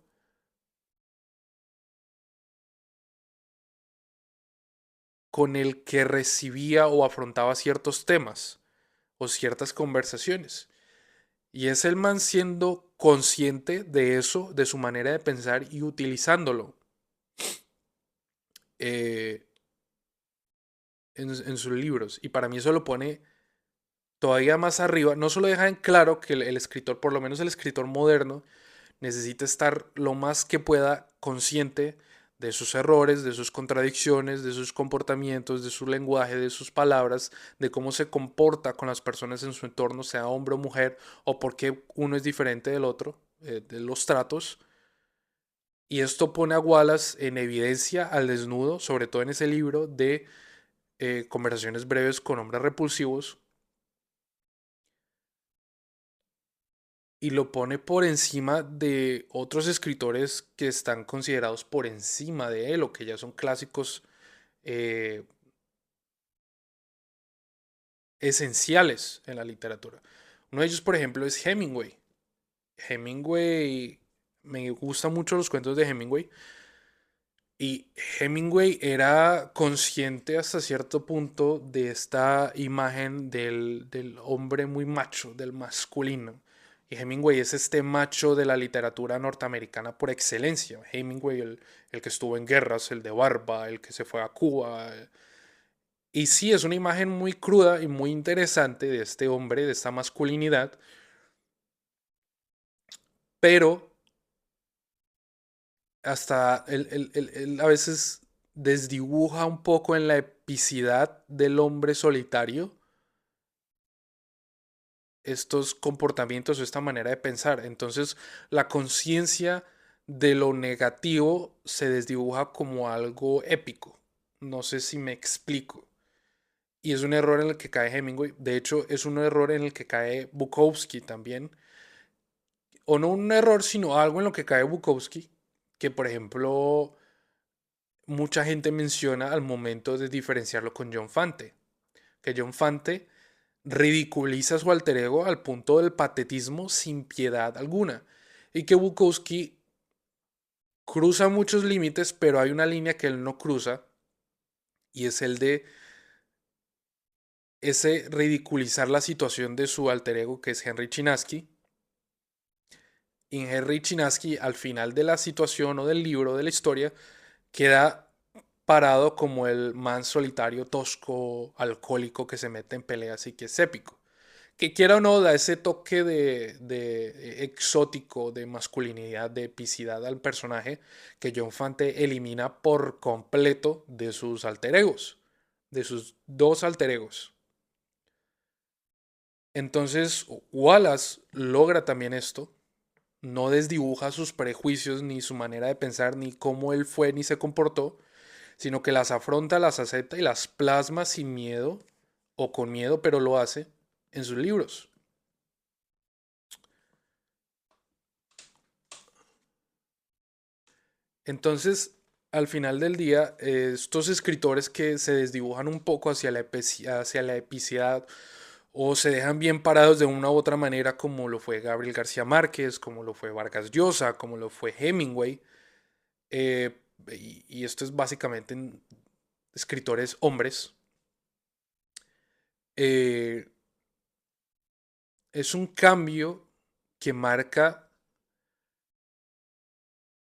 con el que recibía o afrontaba ciertos temas o ciertas conversaciones. Y es el man siendo consciente de eso, de su manera de pensar y utilizándolo eh, en sus libros. Y para mí eso lo pone todavía más arriba. No solo deja en claro que el escritor, por lo menos el escritor moderno, necesita estar lo más que pueda consciente de sus errores, de sus contradicciones, de sus comportamientos, de su lenguaje, de sus palabras, de cómo se comporta con las personas en su entorno, sea hombre o mujer, o por qué uno es diferente del otro, de los tratos. Y esto pone a Wallace en evidencia al desnudo, sobre todo en ese libro de conversaciones breves con hombres repulsivos, y lo pone por encima de otros escritores que están considerados por encima de él o que ya son clásicos eh, esenciales en la literatura. Uno de ellos, por ejemplo, es Hemingway. Hemingway, me gustan mucho los cuentos de Hemingway y Hemingway era consciente hasta cierto punto de esta imagen del hombre muy macho, del masculino. Y Hemingway es este macho de la literatura norteamericana por excelencia. Hemingway, el que estuvo en guerras, el de barba, el que se fue a Cuba. Y sí, es una imagen muy cruda y muy interesante de este hombre, de esta masculinidad, pero hasta él a veces desdibuja un poco en la epicidad del hombre solitario estos comportamientos o esta manera de pensar. Entonces, la conciencia de lo negativo se desdibuja como algo épico. No sé si me explico. Y es un error en el que cae Hemingway. De hecho, es un error en el que cae Bukowski también. O no un error, sino algo en lo que cae Bukowski. Que, por ejemplo, mucha gente menciona al momento de diferenciarlo con John Fante. Que John Fante ridiculiza su alter ego al punto del patetismo sin piedad alguna. Y que Bukowski cruza muchos límites, pero hay una línea que él no cruza y es el de ese ridiculizar la situación de su alter ego, que es Henry Chinaski. Y Henry Chinaski, al final de la situación o del libro, de la historia, queda parado como el man solitario, tosco, alcohólico que se mete en peleas y que es épico. Que quiera o no, da ese toque de exótico, de masculinidad, de epicidad al personaje que John Fante elimina por completo de sus alter egos, de sus dos alter egos. Entonces, Wallace logra también esto, no desdibuja sus prejuicios, ni su manera de pensar, ni cómo él fue, ni se comportó, sino que las afronta, las acepta y las plasma sin miedo, o con miedo, pero lo hace en sus libros. Entonces, al final del día, estos escritores que se desdibujan un poco hacia la epicidad o se dejan bien parados de una u otra manera, como lo fue Gabriel García Márquez, como lo fue Vargas Llosa, como lo fue Hemingway, y esto es básicamente en escritores hombres, eh, es un cambio que marca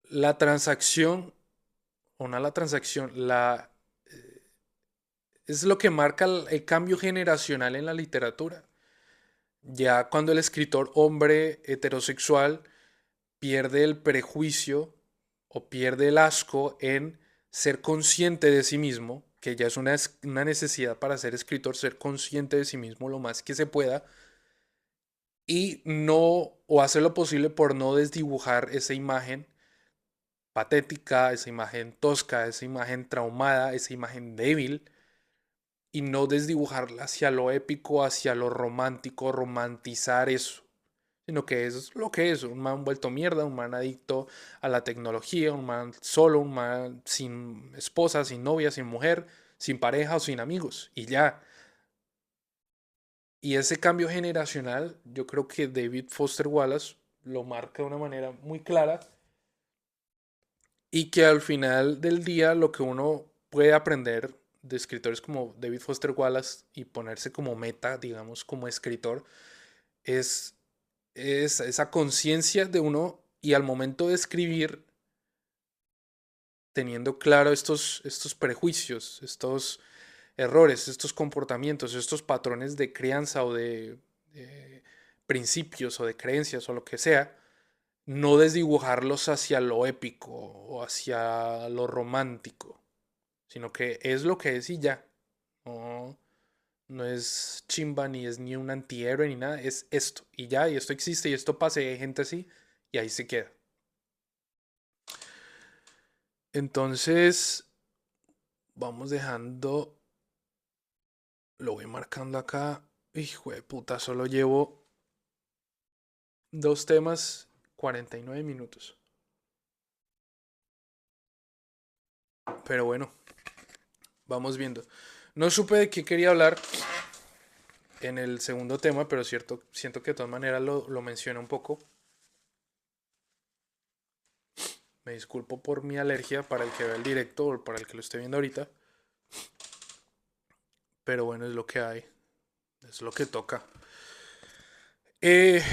la transacción, o no la transacción, es lo que marca el cambio generacional en la literatura. Ya cuando el escritor hombre heterosexual pierde el prejuicio o pierde el asco en ser consciente de sí mismo, que ya es una necesidad para ser escritor, ser consciente de sí mismo lo más que se pueda, y no, o hacer lo posible por no desdibujar esa imagen patética, esa imagen tosca, esa imagen traumada, esa imagen débil, y no desdibujarla hacia lo épico, hacia lo romántico, romantizar eso, sino que es lo que es, un man vuelto mierda, un man adicto a la tecnología, un man solo, un man sin esposa, sin novia, sin mujer, sin pareja o sin amigos, y ya. Y ese cambio generacional, yo creo que David Foster Wallace lo marca de una manera muy clara y que al final del día lo que uno puede aprender de escritores como David Foster Wallace y ponerse como meta, digamos, como escritor, es, es esa conciencia de uno y al momento de escribir, teniendo claro estos prejuicios, estos errores, estos comportamientos, estos patrones de crianza o de principios o de creencias o lo que sea, no desdibujarlos hacia lo épico o hacia lo romántico, sino que es lo que es y ya. No, no es chimba ni es ni un antihéroe ni nada, es esto y ya, y esto existe y esto pasa y hay gente así y ahí se queda. Entonces, vamos dejando, lo voy marcando acá. Hijo de puta, solo llevo dos temas, 49 minutos. Pero bueno, vamos viendo. No supe de qué quería hablar en el segundo tema, pero cierto, siento que de todas maneras lo menciona un poco. Me disculpo por mi alergia para el que vea el directo o para el que lo esté viendo ahorita. Pero bueno, es lo que hay. Es lo que toca. Eh,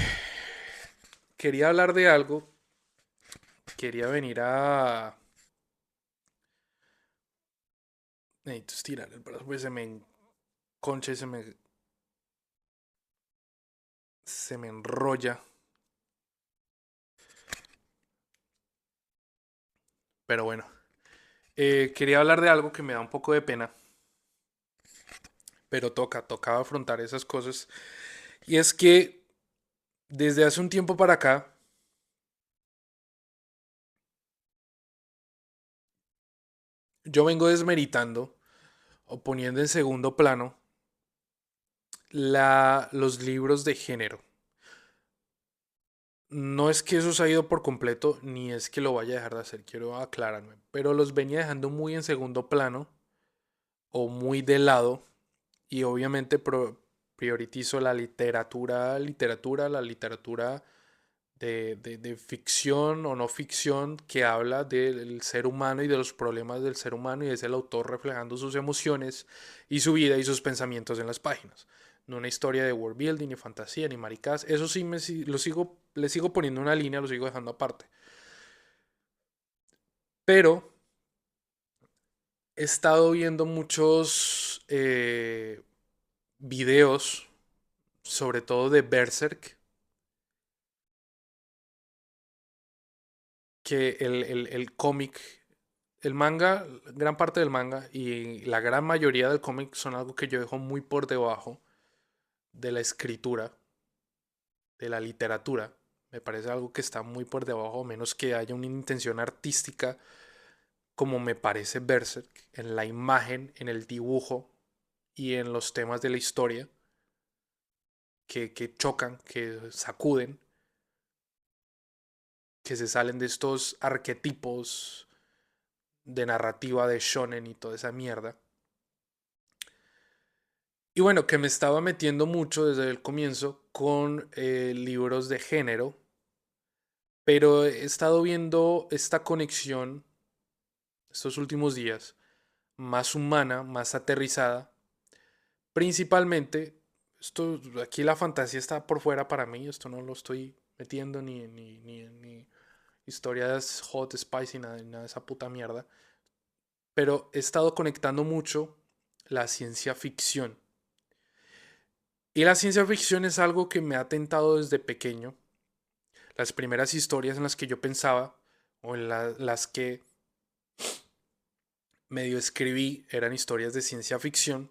quería hablar de algo. Quería venir a... Necesito estirar el brazo, pues se me concha y se me enrolla. Pero bueno. Quería hablar de algo que me da un poco de pena. Pero toca afrontar esas cosas. Y es que desde hace un tiempo para acá, yo vengo desmeritando o poniendo en segundo plano los libros de género. No es que eso se ha ido por completo, ni es que lo vaya a dejar de hacer, quiero aclararme, pero los venía dejando muy en segundo plano o muy de lado y obviamente prioritizo la literatura de ficción o no ficción que habla del ser humano y de los problemas del ser humano y es el autor reflejando sus emociones y su vida y sus pensamientos en las páginas. No una historia de world building, ni fantasía, ni maricas. Eso sí le sigo poniendo una línea, lo sigo dejando aparte. Pero he estado viendo muchos videos, sobre todo de Berserk, que el cómic, el manga, gran parte del manga y la gran mayoría del cómic son algo que yo dejo muy por debajo de la escritura, de la literatura. Me parece algo que está muy por debajo, a menos que haya una intención artística, como me parece Berserk, en la imagen, en el dibujo y en los temas de la historia que chocan, que sacuden, que se salen de estos arquetipos de narrativa de shonen y toda esa mierda. Y bueno, que me estaba metiendo mucho desde el comienzo con libros de género, pero he estado viendo esta conexión estos últimos días más humana, más aterrizada, principalmente, esto, aquí la fantasía está por fuera para mí, esto no lo estoy metiendo ni historias hot, spicy, nada de esa puta mierda, pero he estado conectando mucho la ciencia ficción. Y la ciencia ficción es algo que me ha tentado desde pequeño. Las primeras historias en las que yo pensaba, o en las que medio escribí, eran historias de ciencia ficción.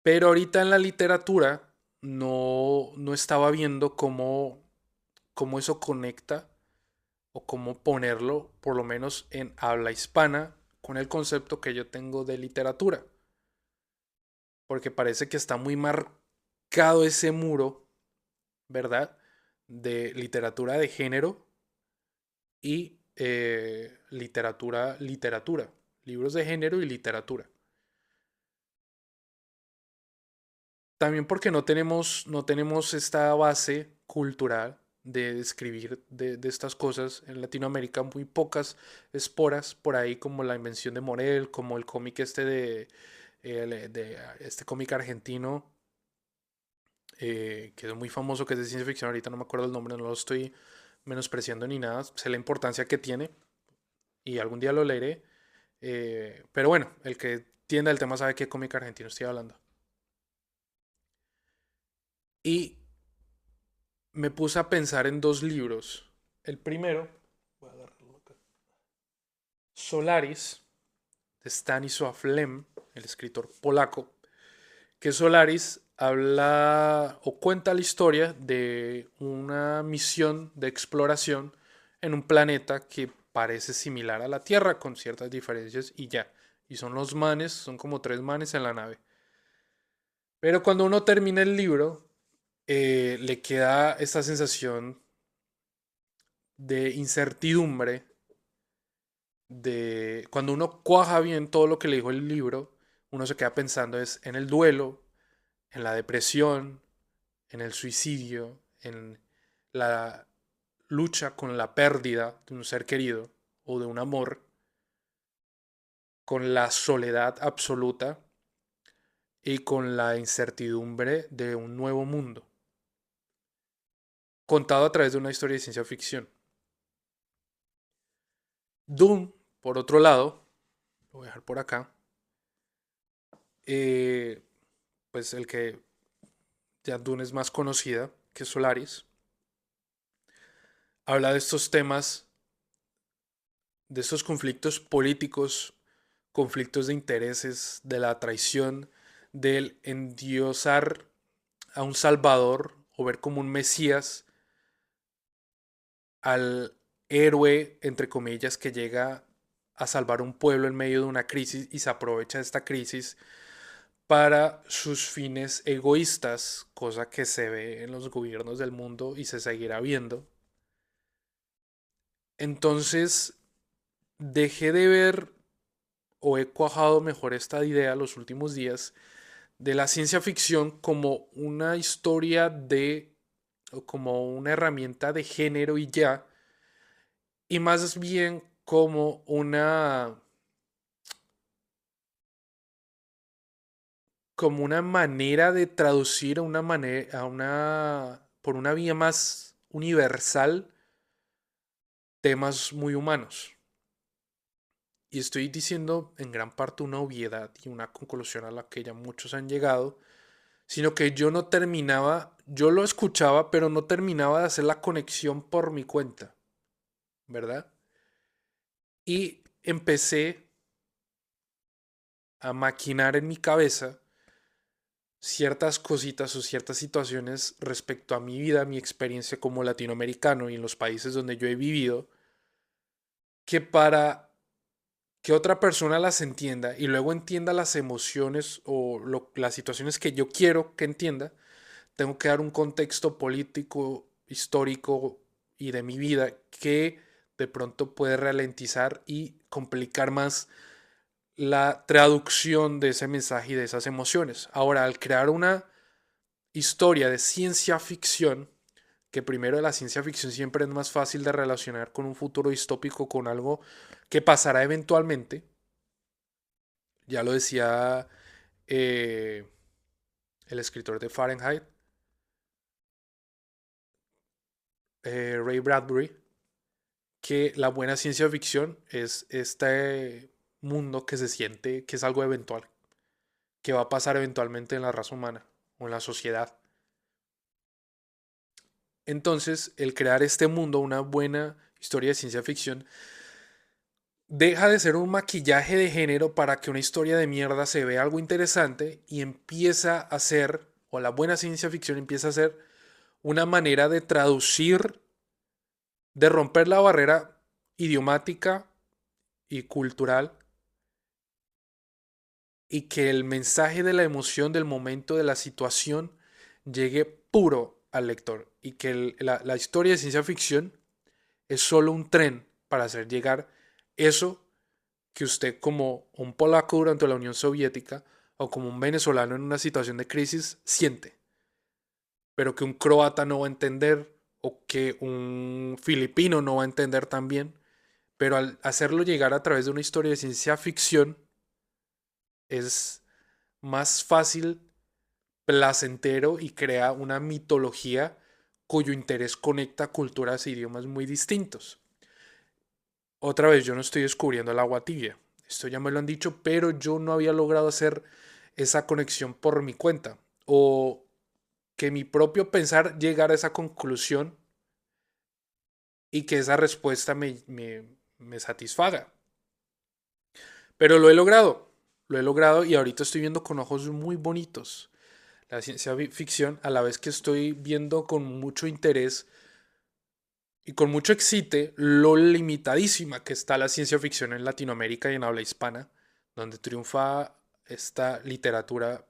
Pero ahorita en la literatura no estaba viendo cómo eso conecta o cómo ponerlo, por lo menos en habla hispana, con el concepto que yo tengo de literatura. Porque parece que está muy marcado ese muro, ¿verdad? De literatura de género y literatura. Libros de género y literatura. También porque no tenemos esta base cultural de escribir de estas cosas. En Latinoamérica muy pocas esporas por ahí como la invención de Morel, como el cómic este de este cómic argentino que es muy famoso, que es de ciencia ficción, ahorita no me acuerdo el nombre, no lo estoy menospreciando ni nada, sé la importancia que tiene y algún día lo leeré. Pero bueno, el que entienda el tema sabe qué cómic argentino estoy hablando. Y me puse a pensar en dos libros. El primero, voy a agarrarlo acá, Solaris, de Stanisław Lem, el escritor polaco, que Solaris habla o cuenta la historia de una misión de exploración en un planeta que parece similar a la Tierra con ciertas diferencias y ya. Y son los manes, son como tres manes en la nave. Pero cuando uno termina el libro, le queda esta sensación de incertidumbre, de cuando uno cuaja bien todo lo que le dijo el libro, uno se queda pensando es en el duelo, en la depresión, en el suicidio, en la lucha con la pérdida de un ser querido o de un amor, con la soledad absoluta y con la incertidumbre de un nuevo mundo, contado a través de una historia de ciencia ficción. Doom, por otro lado, lo voy a dejar por acá, eh, pues el que ya Dune es más conocida que Solaris, habla de estos temas, de estos conflictos políticos, conflictos de intereses, de la traición, del endiosar a un salvador o ver como un mesías al héroe, entre comillas, que llega a salvar un pueblo en medio de una crisis y se aprovecha de esta crisis para sus fines egoístas, cosa que se ve en los gobiernos del mundo y se seguirá viendo. Entonces, dejé de ver o he cuajado mejor esta idea los últimos días de la ciencia ficción como una historia de o como una herramienta de género y ya, y más bien como una manera de traducir a una manera, por una vía más universal temas muy humanos. Y estoy diciendo en gran parte una obviedad y una conclusión a la que ya muchos han llegado, sino que yo no terminaba, yo lo escuchaba, pero no terminaba de hacer la conexión por mi cuenta, ¿verdad? Y empecé a maquinar en mi cabeza ciertas cositas o ciertas situaciones respecto a mi vida, mi experiencia como latinoamericano y en los países donde yo he vivido, que para que otra persona las entienda y luego entienda las emociones o las situaciones que yo quiero que entienda, tengo que dar un contexto político, histórico y de mi vida que de pronto puede ralentizar y complicar más la traducción de ese mensaje y de esas emociones. Ahora, al crear una historia de ciencia ficción, que primero la ciencia ficción siempre es más fácil de relacionar con un futuro distópico, con algo que pasará eventualmente, ya lo decía eh, el escritor de Fahrenheit, Ray Bradbury, que la buena ciencia ficción es este mundo que se siente que es algo eventual, que va a pasar eventualmente en la raza humana o en la sociedad. Entonces, el crear este mundo, una buena historia de ciencia ficción, deja de ser un maquillaje de género para que una historia de mierda se vea algo interesante y empieza a ser, o la buena ciencia ficción empieza a ser una manera de traducir, de romper la barrera idiomática y cultural y que el mensaje de la emoción del momento de la situación llegue puro al lector y que la historia de ciencia ficción es solo un tren para hacer llegar eso que usted como un polaco durante la Unión Soviética o como un venezolano en una situación de crisis siente, pero que un croata no va a entender o que un filipino no va a entender también, pero al hacerlo llegar a través de una historia de ciencia ficción es más fácil, placentero y crea una mitología cuyo interés conecta culturas e idiomas muy distintos. Otra vez, yo no estoy descubriendo el agua tibia. Esto ya me lo han dicho, pero yo no había logrado hacer esa conexión por mi cuenta. O que mi propio pensar llegara a esa conclusión y que esa respuesta me satisfaga. Pero lo he logrado y ahorita estoy viendo con ojos muy bonitos la ciencia ficción, a la vez que estoy viendo con mucho interés y con mucho excite lo limitadísima que está la ciencia ficción en Latinoamérica y en habla hispana, donde triunfa esta literatura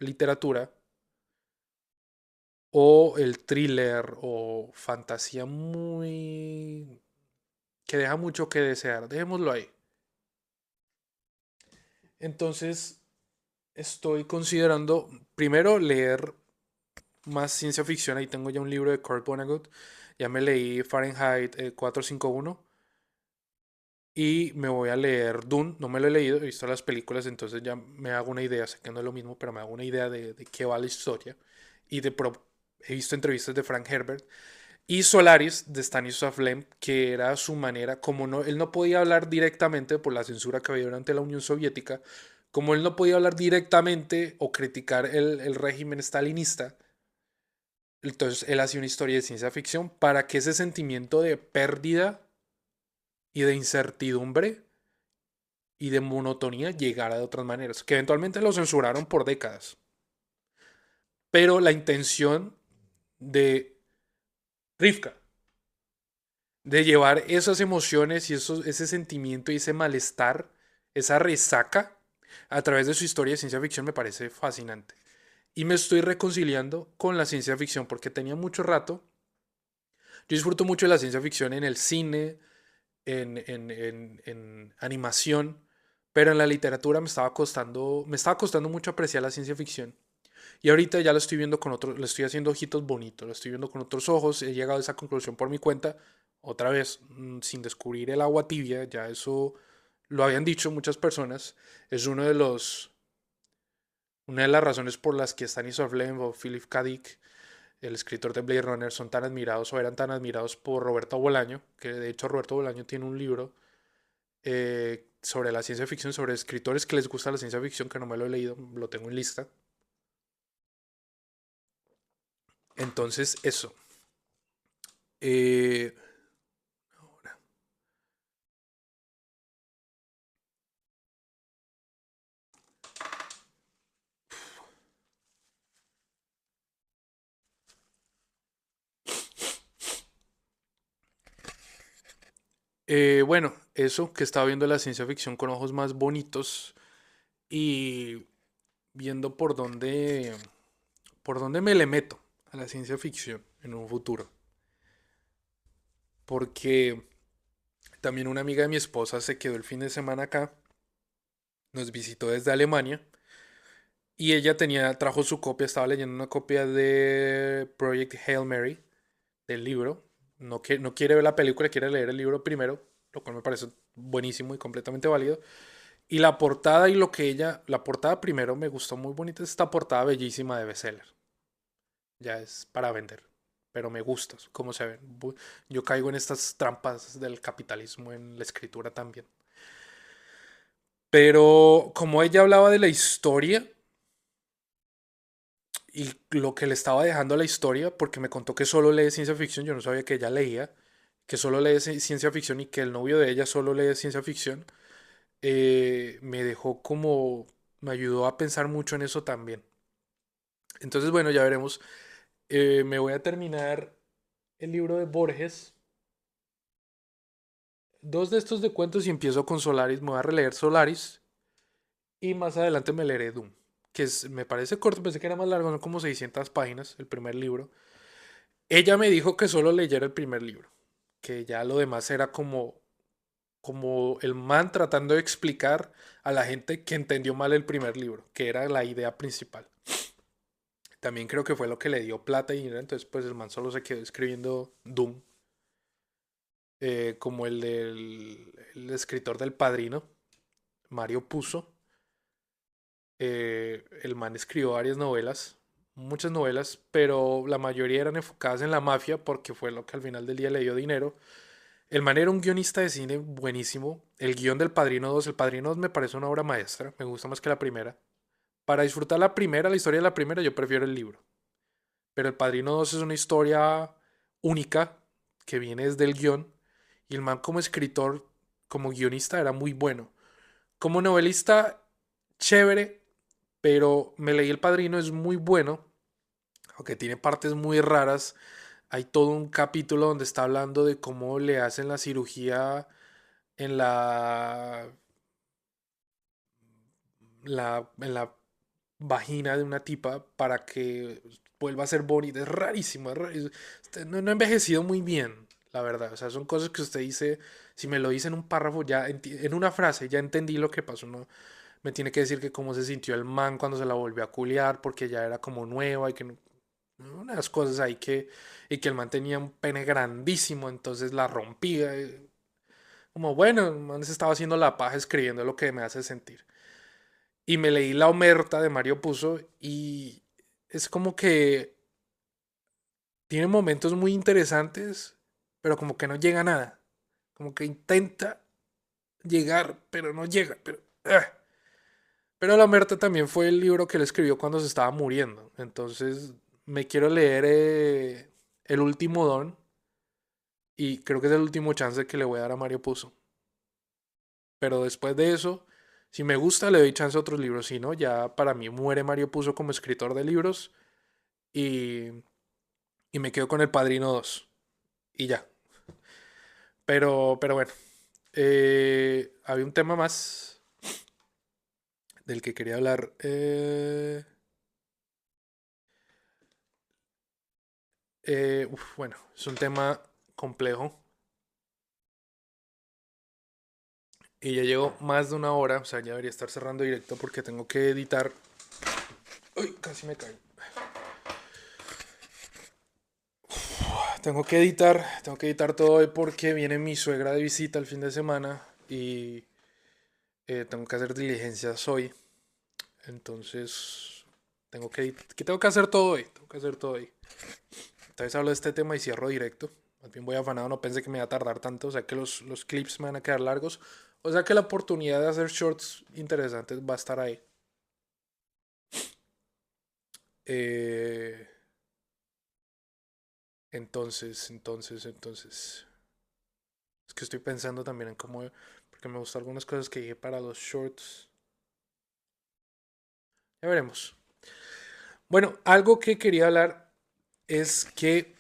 o el thriller o fantasía muy que deja mucho que desear. Dejémoslo ahí. Entonces, estoy considerando primero leer más ciencia ficción. Ahí tengo ya un libro de Kurt Vonnegut. Ya me leí Fahrenheit 451 y me voy a leer Dune. No me lo he leído, he visto las películas, entonces ya me hago una idea. Sé que no es lo mismo, pero me hago una idea de qué va la historia. Y he visto entrevistas de Frank Herbert. Y Solaris de Stanislav Lem, que era su manera, como no, él no podía hablar directamente por la censura que había durante la Unión Soviética, como él no podía hablar directamente o criticar el régimen stalinista, entonces él hacía una historia de ciencia ficción para que ese sentimiento de pérdida y de incertidumbre y de monotonía llegara de otras maneras, que eventualmente lo censuraron por décadas. Pero la intención de Rivka, de llevar esas emociones y ese sentimiento y ese malestar, esa resaca, a través de su historia de ciencia ficción me parece fascinante. Y me estoy reconciliando con la ciencia ficción porque tenía mucho rato. Yo disfruto mucho de la ciencia ficción en el cine, en animación, pero en la literatura me estaba costando mucho apreciar la ciencia ficción. Y ahorita ya lo estoy viendo con otro, le estoy haciendo ojitos bonitos, lo estoy viendo con otros ojos, he llegado a esa conclusión por mi cuenta, otra vez, sin descubrir el agua tibia, ya eso lo habían dicho muchas personas, es una de las razones por las que Stanislav Lem o Philip K. Dick, el escritor de Blade Runner, son tan admirados o eran tan admirados por Roberto Bolaño, que de hecho Roberto Bolaño tiene un libro sobre la ciencia ficción, sobre escritores que les gusta la ciencia ficción, que no me lo he leído, lo tengo en lista. Entonces, eso. Eh, bueno, eso, que estaba viendo la ciencia ficción con ojos más bonitos y viendo por dónde me le meto a la ciencia ficción en un futuro. Porque también una amiga de mi esposa se quedó el fin de semana acá, nos visitó desde Alemania y ella trajo su copia, estaba leyendo una copia de Project Hail Mary, del libro. No, no quiere ver la película, quiere leer el libro primero, lo cual me parece buenísimo y completamente válido. Y la portada y lo que la portada primero me gustó muy bonita, es esta portada bellísima de bestseller. Ya es para vender, pero me gusta cómo se ven. Yo caigo en estas trampas del capitalismo en la escritura también. Pero como ella hablaba de la historia y lo que le estaba dejando a la historia, porque me contó que solo lee ciencia ficción, yo no sabía que ella leía, que solo lee ciencia ficción y que el novio de ella solo lee ciencia ficción, me dejó como, me ayudó a pensar mucho en eso también. Entonces, bueno, ya veremos. Me voy a terminar el libro de Borges, dos de estos de cuentos y empiezo con Solaris, me voy a releer Solaris y más adelante me leeré Doom, que me parece corto, pensé que era más largo, son como 600 páginas el primer libro. Ella me dijo que solo leyera el primer libro, que ya lo demás era como el man tratando de explicar a la gente que entendió mal el primer libro, que era la idea principal. También creo que fue lo que le dio plata y dinero, entonces pues el man solo se quedó escribiendo Doom, como el escritor del Padrino, Mario Puzo. El man escribió varias novelas, muchas novelas, pero la mayoría eran enfocadas en la mafia porque fue lo que al final del día le dio dinero. El man era un guionista de cine buenísimo. El guión del Padrino 2, El Padrino 2 me parece una obra maestra, me gusta más que la primera. Para disfrutar la primera, la historia de la primera, yo prefiero el libro. Pero El Padrino 2 es una historia única que viene desde el guión. Y el man como escritor, como guionista, era muy bueno. Como novelista, chévere, pero me leí El Padrino, es muy bueno, aunque tiene partes muy raras. Hay todo un capítulo donde está hablando de cómo le hacen la cirugía en en la vagina de una tipa para que vuelva a ser bonita. Es rarísimo, no, no ha envejecido muy bien, la verdad. O sea, son cosas que usted dice, si me lo dice en un párrafo, ya en una frase, ya entendí lo que pasó. No me tiene que decir que cómo se sintió el man cuando se la volvió a culiar, porque ya era como nueva y que unas cosas ahí y que el man tenía un pene grandísimo, entonces la rompía. Como bueno, el man se estaba haciendo la paja escribiendo lo que me hace sentir. Y me leí La Omerta de Mario Puzo y es como que tiene momentos muy interesantes, pero como que no llega a nada. Como que intenta llegar, pero no llega. Pero La Omerta también fue el libro que él escribió cuando se estaba muriendo. Entonces me quiero leer El último Don y creo que es el último chance que le voy a dar a Mario Puzo. Pero después de eso, si me gusta, le doy chance a otros libros. Si no, ya para mí muere Mario Puzo como escritor de libros y, y me quedo con El Padrino 2 y ya. Pero bueno, había un tema más del que quería hablar. Bueno, es un tema complejo y ya llevo más de una hora, o sea, ya debería estar cerrando directo porque tengo que editar. Uy, casi me caigo. Tengo que editar todo hoy porque viene mi suegra de visita el fin de semana y tengo que hacer diligencias hoy. Entonces, tengo que hacer todo hoy. Tengo que hacer todo hoy. Entonces hablo de este tema y cierro directo. Más bien voy afanado, no pensé que me iba a tardar tanto. O sea que los clips me van a quedar largos. O sea que la oportunidad de hacer shorts interesantes va a estar ahí. Eh, entonces. Es que estoy pensando también en cómo. Porque me gustan algunas cosas que dije para los shorts. Ya veremos. Bueno, algo que quería hablar es que.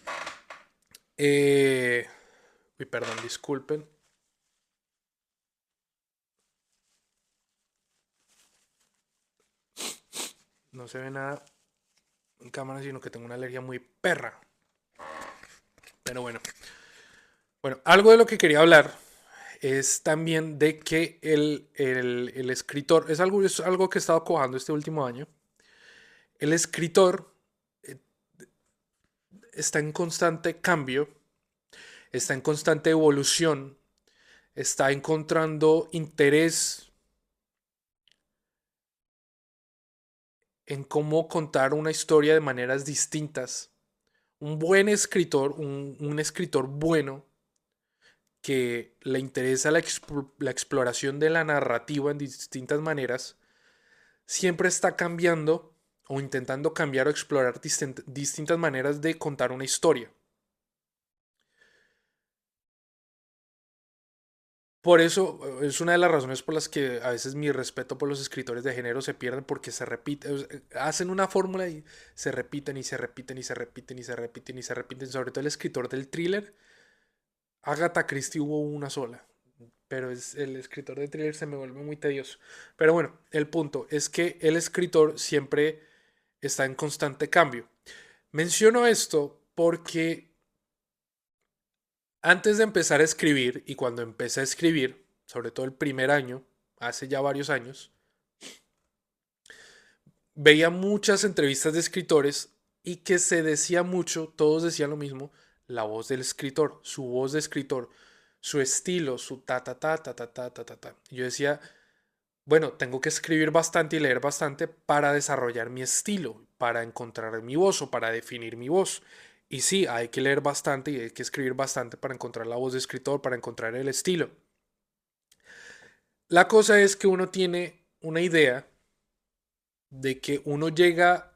eh, Uy, perdón, disculpen. No se ve nada en cámara, sino que tengo una alergia muy perra. Pero bueno. Bueno, algo de lo que quería hablar es también de que el escritor, es algo que he estado cojando este último año. El escritor eh, está en constante cambio, está en constante evolución, está encontrando interés en cómo contar una historia de maneras distintas. Un buen escritor, un escritor bueno, que le interesa la exploración de la narrativa en distintas maneras, siempre está cambiando o intentando cambiar o explorar distintas maneras de contar una historia. Por eso es una de las razones por las que a veces mi respeto por los escritores de género se pierden porque se repiten, hacen una fórmula y se repiten y se repiten y se repiten y se repiten y se repiten. Sobre todo el escritor del thriller, Agatha Christie hubo una sola, pero el escritor de thriller se me vuelve muy tedioso. Pero bueno, el punto es que el escritor siempre está en constante cambio. Menciono esto porque antes de empezar a escribir y cuando empecé a escribir, sobre todo el primer año, hace ya varios años, veía muchas entrevistas de escritores y que se decía mucho, todos decían lo mismo, la voz del escritor, su voz de escritor, su estilo, su ta ta ta ta ta ta ta ta ta. Y yo decía, bueno, tengo que escribir bastante y leer bastante para desarrollar mi estilo, para encontrar mi voz o para definir mi voz. Y sí, hay que leer bastante y hay que escribir bastante para encontrar la voz de escritor, para encontrar el estilo. La cosa es que uno tiene una idea de que uno llega,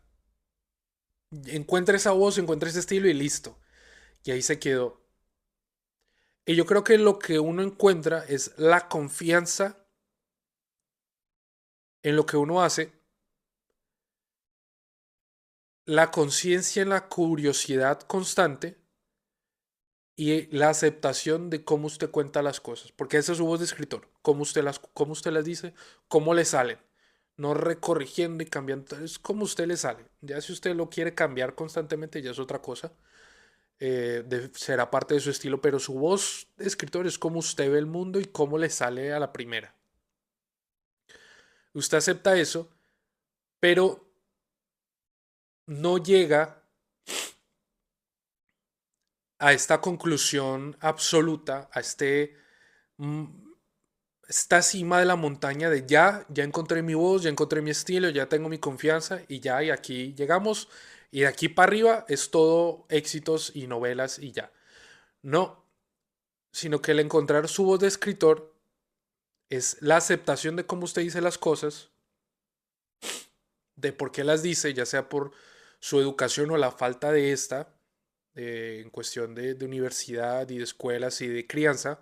encuentra esa voz, encuentra ese estilo y listo. Y ahí se quedó. Y yo creo que lo que uno encuentra es la confianza en lo que uno hace, la conciencia en la curiosidad constante y la aceptación de cómo usted cuenta las cosas. Porque esa es su voz de escritor. Cómo usted las dice, cómo le salen. No recorrigiendo y cambiando. Es como usted le sale. Ya si usted lo quiere cambiar constantemente, ya es otra cosa. Será parte de su estilo, pero su voz de escritor es como usted ve el mundo y cómo le sale a la primera. Usted acepta eso, pero no llega a esta conclusión absoluta, mm, esta cima de la montaña de ya encontré mi voz, ya encontré mi estilo, ya tengo mi confianza y ya, y aquí llegamos. Y de aquí para arriba es todo éxitos y novelas y ya. No, sino que el encontrar su voz de escritor es la aceptación de cómo usted dice las cosas, de por qué las dice, ya sea por su educación o la falta de esta, en cuestión de universidad y de escuelas y de crianza,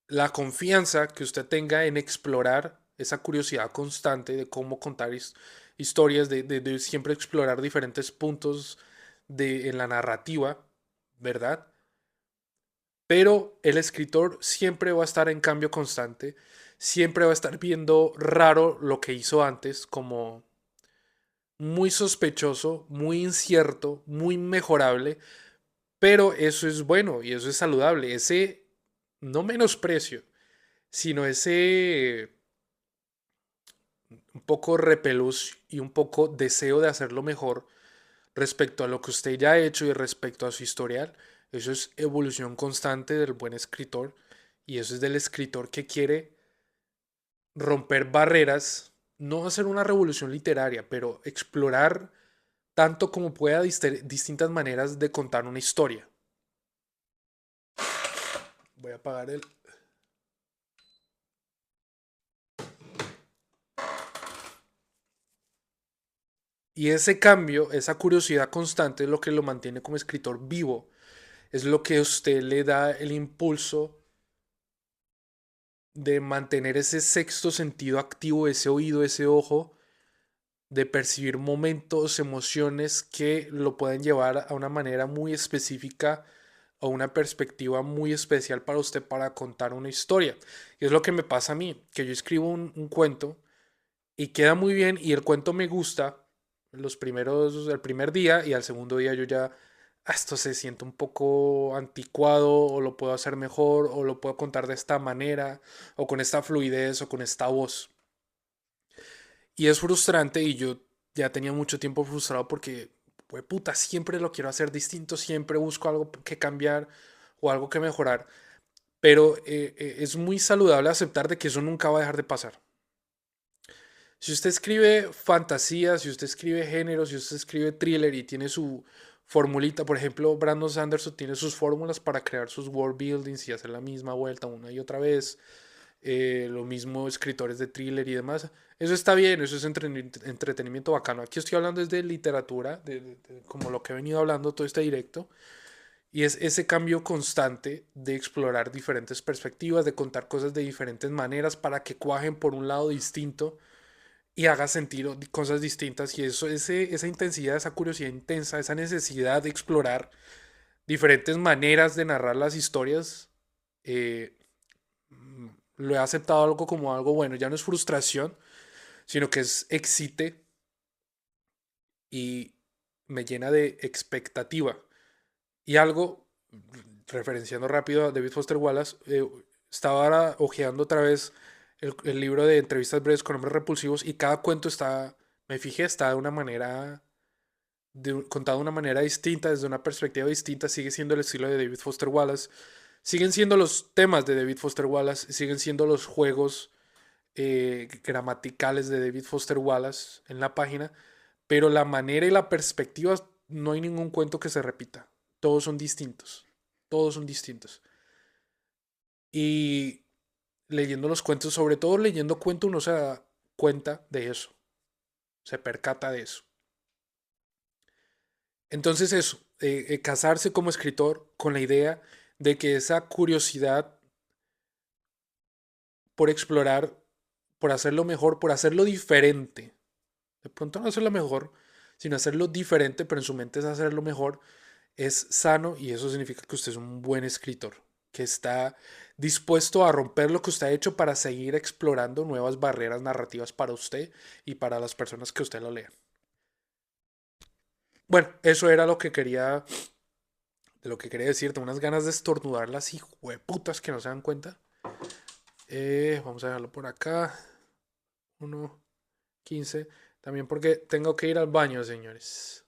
la confianza que usted tenga en explorar esa curiosidad constante de cómo contar historias, de siempre explorar diferentes puntos en la narrativa, ¿verdad? Pero el escritor siempre va a estar en cambio constante, siempre va a estar viendo raro lo que hizo antes, como muy sospechoso, muy incierto, muy mejorable, pero eso es bueno y eso es saludable. Ese no menosprecio, sino ese un poco repelús y un poco deseo de hacerlo mejor respecto a lo que usted ya ha hecho y respecto a su historial. Eso es evolución constante del buen escritor y eso es del escritor que quiere romper barreras, no hacer una revolución literaria, pero explorar tanto como pueda distintas maneras de contar una historia. Voy a apagar el... Y ese cambio, esa curiosidad constante es lo que lo mantiene como escritor vivo. Es lo que a usted le da el impulso de mantener ese sexto sentido activo, ese oído, ese ojo, de percibir momentos, emociones que lo pueden llevar a una manera muy específica o una perspectiva muy especial para usted para contar una historia. Y es lo que me pasa a mí, que yo escribo un cuento y queda muy bien y el cuento me gusta el primer día y al segundo día yo ya, esto se siente un poco anticuado o lo puedo hacer mejor o lo puedo contar de esta manera o con esta fluidez o con esta voz. Y es frustrante y yo ya tenía mucho tiempo frustrado porque, pues puta, siempre lo quiero hacer distinto, siempre busco algo que cambiar o algo que mejorar. Pero es muy saludable aceptar de que eso nunca va a dejar de pasar. Si usted escribe fantasía, si usted escribe género, si usted escribe thriller y tiene su formulita, por ejemplo, Brandon Sanderson tiene sus fórmulas para crear sus world buildings y hacer la misma vuelta una y otra vez. Lo mismo escritores de thriller y demás. Eso está bien, eso es entretenimiento bacano. Aquí estoy hablando desde literatura, como lo que he venido hablando todo este directo. Y es ese cambio constante de explorar diferentes perspectivas, de contar cosas de diferentes maneras para que cuajen por un lado distinto y haga sentir cosas distintas. Y eso, esa intensidad, esa curiosidad intensa, esa necesidad de explorar diferentes maneras de narrar las historias, eh, lo he aceptado algo como algo bueno. Ya no es frustración, sino que es excite y me llena de expectativa. Y algo, referenciando rápido a David Foster Wallace, estaba ahora hojeando otra vez el libro de entrevistas breves con hombres repulsivos y cada cuento está, me fijé, está de una manera, contado de una manera distinta, desde una perspectiva distinta, sigue siendo el estilo de David Foster Wallace, siguen siendo los temas de David Foster Wallace, siguen siendo los juegos gramaticales de David Foster Wallace en la página, pero la manera y la perspectiva, no hay ningún cuento que se repita. Todos son distintos. Todos son distintos. Y leyendo los cuentos, sobre todo leyendo cuentos, uno se da cuenta de eso. Se percata de eso. Entonces eso, casarse como escritor con la idea de que esa curiosidad por explorar, por hacerlo mejor, por hacerlo diferente, de pronto no hacerlo mejor, sino hacerlo diferente, pero en su mente es hacerlo mejor, es sano y eso significa que usted es un buen escritor, que está dispuesto a romper lo que usted ha hecho para seguir explorando nuevas barreras narrativas para usted y para las personas que usted lo lean. Bueno, eso era lo que quería, de lo que quería decir. Tengo unas ganas de estornudar las hijueputas que no se dan cuenta. Vamos a dejarlo por acá. 1:15. También porque tengo que ir al baño, señores.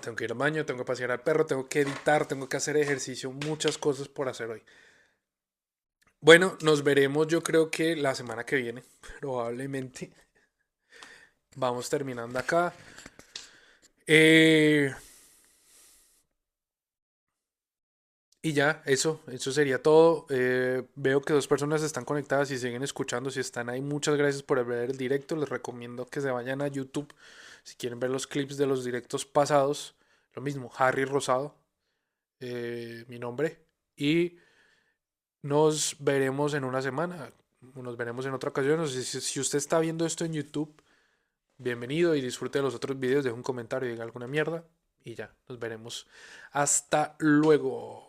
Tengo que ir al baño, tengo que pasear al perro, tengo que editar, tengo que hacer ejercicio, muchas cosas por hacer hoy. Bueno, nos veremos yo creo que la semana que viene, probablemente. Vamos terminando acá. Eh, y ya, eso sería todo. Veo que dos personas están conectadas y siguen escuchando. Si están ahí, muchas gracias por ver el directo. Les recomiendo que se vayan a YouTube si quieren ver los clips de los directos pasados. Lo mismo, Harry Rosado, mi nombre. Y nos veremos en una semana. Nos veremos en otra ocasión. No sé si usted está viendo esto en YouTube, bienvenido y disfrute de los otros videos. Deje un comentario y diga alguna mierda. Y ya, nos veremos. Hasta luego.